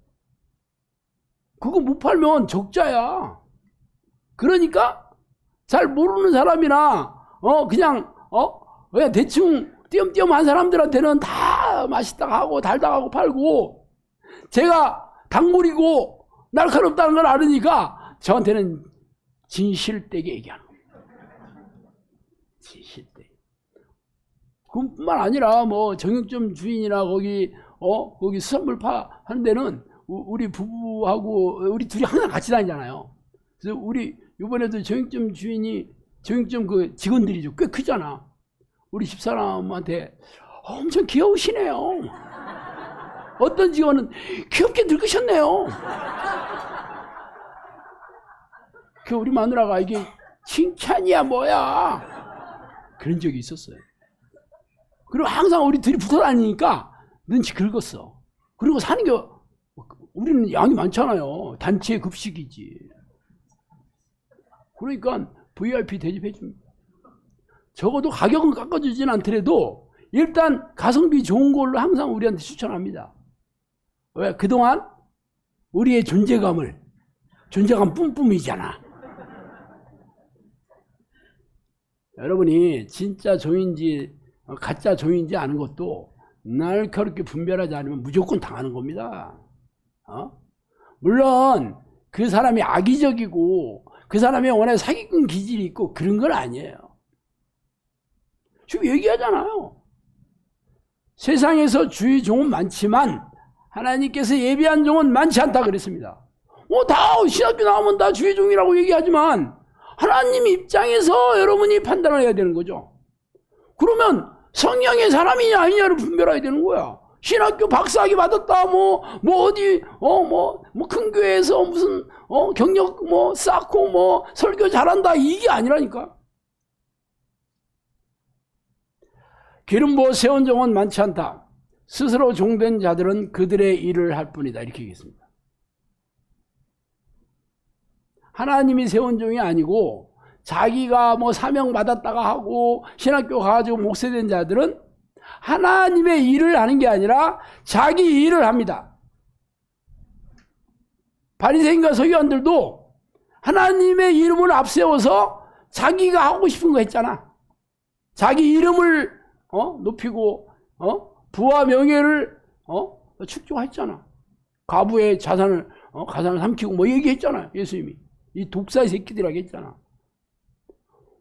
그거 못 팔면 적자야. 그러니까 잘 모르는 사람이나 그냥 대충 띄엄띄엄 한 사람들한테는 다 맛있다고 하고 달다고 하고 팔고, 제가 단골이고 날카롭다는 걸 알으니까 저한테는 진실되게 얘기하는 거예요. 진실되게. 그뿐만 아니라 뭐 정육점 주인이나 거기 수산물 하는 데는 우리 부부하고 우리 둘이 항상 같이 다니잖아요. 그래서 우리 이번에도 정육점 주인이 정육점 그 직원들이죠. 꽤 크잖아. 우리 집사람한테 엄청 귀여우시네요. 어떤 직원은 귀엽게 늙으셨네요. 그 우리 마누라가 이게 칭찬이야 뭐야 그런 적이 있었어요. 그리고 항상 우리 둘이 붙어 다니니까 눈치 긁었어. 그리고 사는 게 우리는 양이 많잖아요. 단체 급식이지. 그러니까 VIP 대접해 줍니다. 적어도 가격은 깎아주진 않더라도 일단 가성비 좋은 걸로 항상 우리한테 추천합니다. 왜? 그동안 우리의 존재감 뿜뿜이잖아. 여러분이 진짜 종인지 가짜 종인지 아는 것도 날카롭게 분별하지 않으면 무조건 당하는 겁니다. 물론 그 사람이 악의적이고 그 사람이 원래 사기꾼 기질이 있고 그런 건 아니에요. 지금 얘기하잖아요. 세상에서 주의 종은 많지만 하나님께서 예비한 종은 많지 않다 그랬습니다. 다 신학교 나오면 다 주의 종이라고 얘기하지만 하나님 입장에서 여러분이 판단을 해야 되는 거죠. 그러면 성령의 사람이냐 아니냐를 분별해야 되는 거야. 신학교 박사학위 받았다, 어디, 큰 교회에서 무슨, 경력 쌓고, 설교 잘한다, 이게 아니라니까. 기름 부어 세운 종은 많지 않다. 스스로 종된 자들은 그들의 일을 할 뿐이다. 이렇게 얘기했습니다. 하나님이 세운 종이 아니고, 자기가 사명 받았다가 하고, 신학교 가가지고 목사된 자들은 하나님의 일을 하는 게 아니라 자기 일을 합니다. 바리새인과 서기관들도 하나님의 이름을 앞세워서 자기가 하고 싶은 거 했잖아. 자기 이름을 높이고 부와 명예를 축적했잖아. 과부의 가산을 삼키고 얘기했잖아. 예수님이 이 독사의 새끼들이라고 했잖아.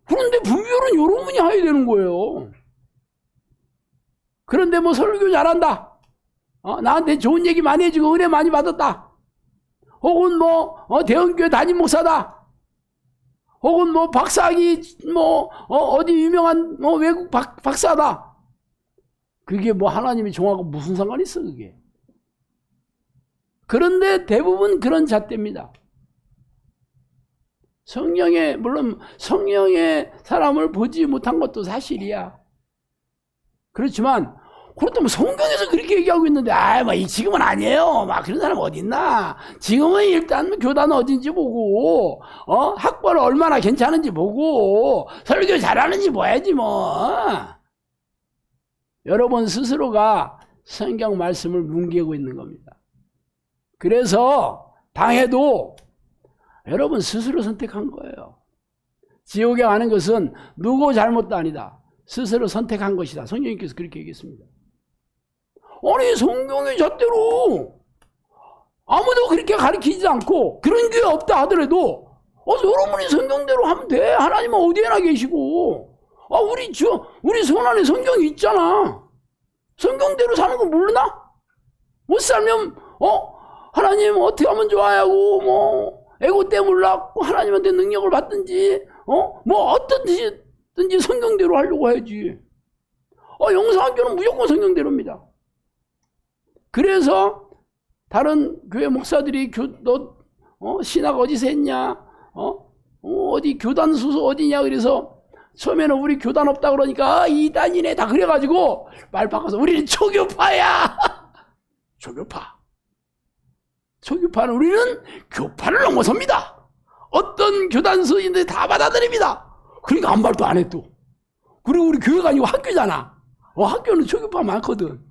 그런데 분별은 여러분이 해야 되는 거예요. 그런데 설교 잘한다. 나한테 좋은 얘기 많이 해주고 은혜 많이 받았다. 혹은 대형교회 담임 목사다. 혹은 박사학위 어디 유명한 외국 박사다. 그게 하나님의 종하고 무슨 상관이 있어 그게. 그런데 대부분 그런 잣대입니다. 물론 성령의 사람을 보지 못한 것도 사실이야. 그렇지만 그렇다면 성경에서 그렇게 얘기하고 있는데 지금은 아니에요. 그런 사람 어디 있나. 지금은 일단 교단 어딘지 보고 학벌 얼마나 괜찮은지 보고 설교 잘하는지 봐야지 여러분 스스로가 성경 말씀을 뭉개고 있는 겁니다. 그래서 당해도 여러분 스스로 선택한 거예요. 지옥에 가는 것은 누구 잘못도 아니다. 스스로 선택한 것이다. 성령님께서 그렇게 얘기했습니다. 아니 성경의 잣대로 아무도 그렇게 가르치지 않고 그런 교회 없다 하더라도 여러분이 성경대로 하면 돼. 하나님은 어디에나 계시고 우리 손 안에 성경이 있잖아. 성경대로 사는 거 모르나? 못 살면 하나님 어떻게 하면 좋아하고 뭐 에고 때문에 낳고 하나님한테 능력을 받든지 뭐 어떤지 성경대로 하려고 해야지. 영성학교는 무조건 성경대로입니다. 그래서 다른 교회 목사들이 너 신학 어디서 했냐? 어디 교단 수소 어디냐? 그래서 처음에는 우리 교단 없다 그러니까 이단이네 다 그래가지고 말 바꿔서 우리는 초교파야. 초교파는 우리는 교파를 넘어섭니다. 어떤 교단 수인들 다 받아들입니다. 그러니까 아무 말도 안 해 또. 그리고 우리 교회가 아니고 학교잖아. 학교는 초교파 많거든.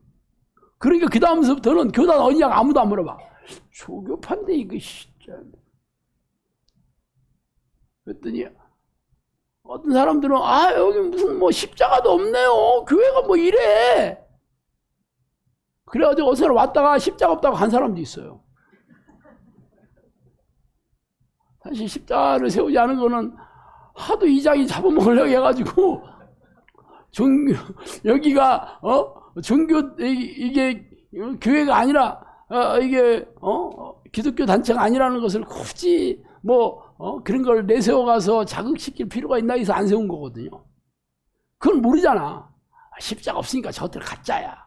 그러니까 그 다음부터는 교단 어디냐고 아무도 안 물어봐. 초교파인데 이거 진짜. 그랬더니 어떤 사람들은 여기 무슨 뭐 십자가도 없네요. 교회가 뭐 이래. 그래가지고 어디서 왔다가 십자가 없다고 간 사람도 있어요. 사실 십자가를 세우지 않은 거는 하도 이장이 잡아먹으려고 해가지고 여기가 종교 이게 교회가 아니라 이게 기독교 단체가 아니라는 것을 굳이 그런 걸 내세워가서 자극시킬 필요가 있나 해서 안 세운 거거든요. 그건 모르잖아. 십자가 없으니까 저들 가짜야.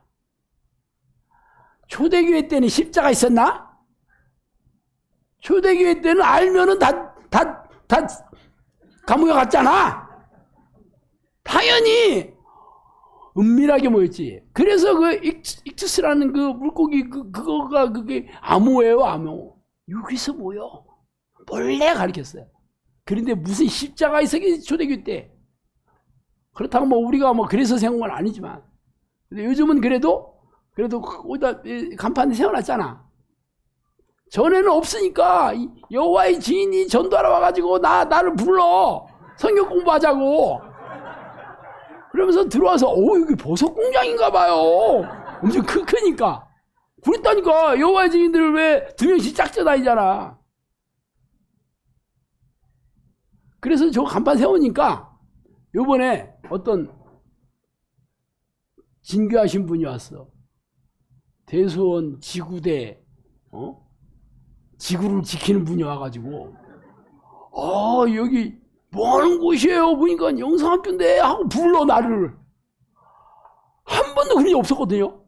초대교회 때는 십자가 있었나? 초대교회 때는 알면은 다 감옥에 갔잖아. 당연히 은밀하게 모였지. 그래서 그 익투스라는 그 물고기 그거가 그게 암호예요, 암호. 여기서 모여. 몰래 가르쳤어요. 그런데 무슨 십자가 있었겠지 초대교회 때. 그렇다고 뭐 우리가 뭐 그래서 세운 건 아니지만. 근데 요즘은 그래도 거기다 간판에 세워놨잖아. 전에는 없으니까 여호와의 증인이 전도하러 와가지고 나를 불러 성경 공부하자고. 그러면서 들어와서 여기 버섯 공장인가 봐요. 엄청 크니까. 그랬다니까. 여호와의 증인들을 왜 2명씩 짝져 다니잖아. 그래서 저 간판 세우니까 요번에 어떤 진교하신 분이 왔어. 대수원 지구대 지구를 지키는 분이 와가지고 여기 뭐하는 곳이에요? 보니까 영성학교인데 하고 불러 나를. 한 번도 그런 적 없었거든요.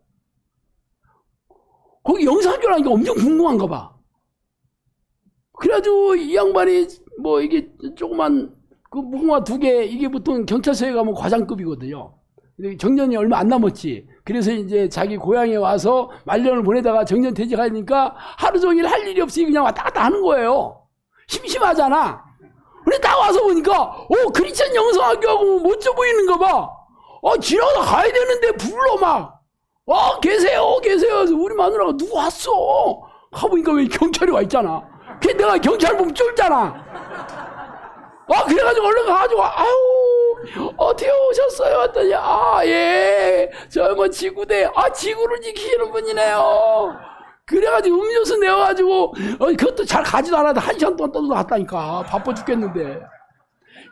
거기 영성학교라니까 엄청 궁금한가 봐. 그래가지고 이 양반이 뭐 이게 조그만 그 무궁화 2개 이게 보통 경찰서에 가면 과장급이거든요. 근데 정년이 얼마 안 남았지. 그래서 이제 자기 고향에 와서 말년을 보내다가 정년 퇴직하니까 하루 종일 할 일이 없이 그냥 왔다 갔다 하는 거예요. 심심하잖아. 근데 딱 와서 보니까 크리스천 영성학교하고 멋져 보이는가 봐. 지나가다 가야 되는데 불러 막. 계세요. 그래서 우리 마누라가 누구 왔어? 가보니까 왜 경찰이 와 있잖아. 걔 내가 경찰 보면 쫄잖아. 그래가지고 얼른 가가지고 어떻게 오셨어요? 했더니 예, 저 뭐 지구대 지구를 지키시는 분이네요. 그래가지고 음료수 내어가지고 그것도 잘 가지도 않아도 1시간 동안 떠들어 갔다니까. 바빠 죽겠는데.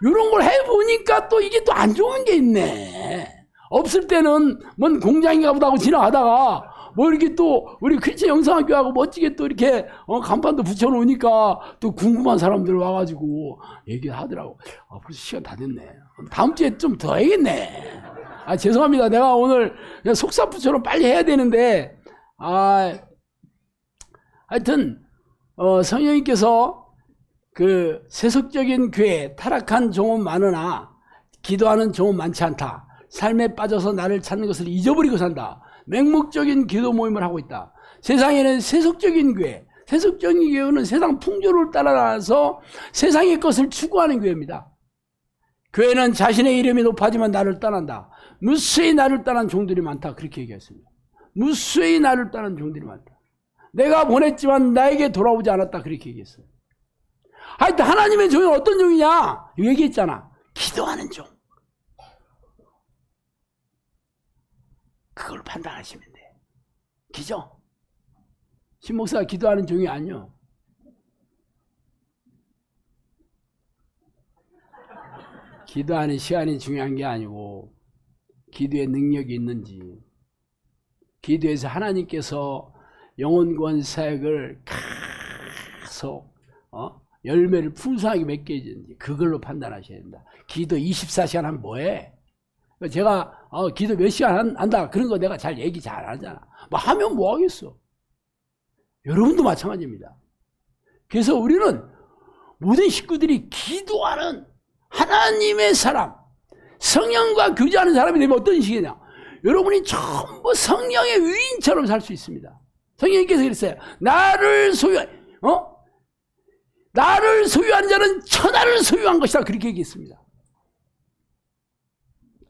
이런 걸 해보니까 또 이게 또 안 좋은 게 있네. 없을 때는 뭔 공장인가 보다 하고 지나가다가 뭐 이렇게 또 우리 크리스천 영성학교하고 멋지게 또 이렇게 간판도 붙여놓으니까 또 궁금한 사람들 와가지고 얘기하더라고. 벌써 시간 다 됐네. 다음 주에 좀 더 해야겠네. 죄송합니다. 내가 오늘 그냥 속사부처럼 빨리 해야 되는데 하여튼 성령님께서 그 세속적인 교회 타락한 종은 많으나 기도하는 종은 많지 않다. 삶에 빠져서 나를 찾는 것을 잊어버리고 산다. 맹목적인 기도 모임을 하고 있다. 세상에는 세속적인 교회, 세속적인 교회는 세상 풍조를 따라서 세상의 것을 추구하는 교회입니다. 교회는 자신의 이름이 높아지면 나를 떠난다. 무수히 나를 떠난 종들이 많다. 그렇게 얘기했습니다. 무수히 나를 떠난 종들이 많다. 내가 보냈지만 나에게 돌아오지 않았다. 그렇게 얘기했어요. 하여튼 하나님의 종이 어떤 종이냐? 얘기했잖아. 기도하는 종. 그걸 판단하시면 돼. 기죠? 신목사가 기도하는 종이 아니요. 기도하는 시간이 중요한 게 아니고 기도의 능력이 있는지, 기도에서 하나님께서 영혼구원 사역을 계속 열매를 풍성하게 맺게 해주는지 그걸로 판단하셔야 된다. 기도 24시간 하면 뭐해? 제가 기도 몇 시간 한다 그런 거 내가 잘 얘기 잘 안 하잖아. 뭐 하면 뭐 하겠어. 여러분도 마찬가지입니다. 그래서 우리는 모든 식구들이 기도하는 하나님의 사람, 성령과 교제하는 사람이 되면 어떤 식이냐? 여러분이 전부 성령의 위인처럼 살 수 있습니다. 성령님께서 그랬어요. 나를 소유한 자는 천하를 소유한 것이다. 그렇게 얘기했습니다.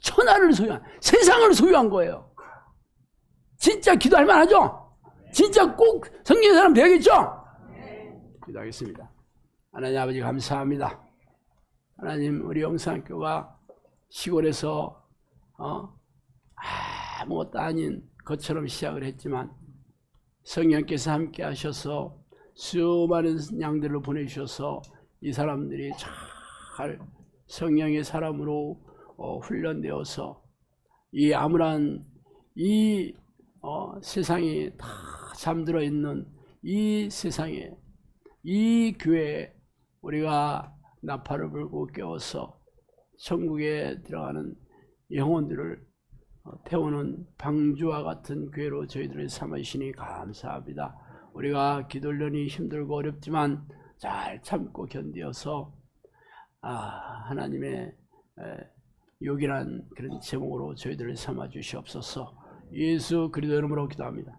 천하를 소유한, 세상을 소유한 거예요. 진짜 기도할 만하죠? 진짜 꼭 성령의 사람 되겠죠? 기도하겠습니다. 하나님 아버지 감사합니다. 하나님 우리 영산교가 시골에서 아무것도 아닌 것처럼 시작을 했지만 성령께서 함께 하셔서 수많은 양들을 보내주셔서 이 사람들이 잘 성령의 사람으로 훈련되어서 이 암울한 이 세상이 다 잠들어 있는 이 세상에 이 교회에 우리가 나팔을 불고 깨워서 천국에 들어가는 영혼들을 태우는 방주와 같은 교회로 저희들을 삼으시니 감사합니다. 우리가 기도련이 힘들고 어렵지만 잘 참고 견디어서 하나님의 요긴한 그런 제목으로 저희들을 삼아 주시옵소서. 예수 그리스도 이름으로 기도합니다.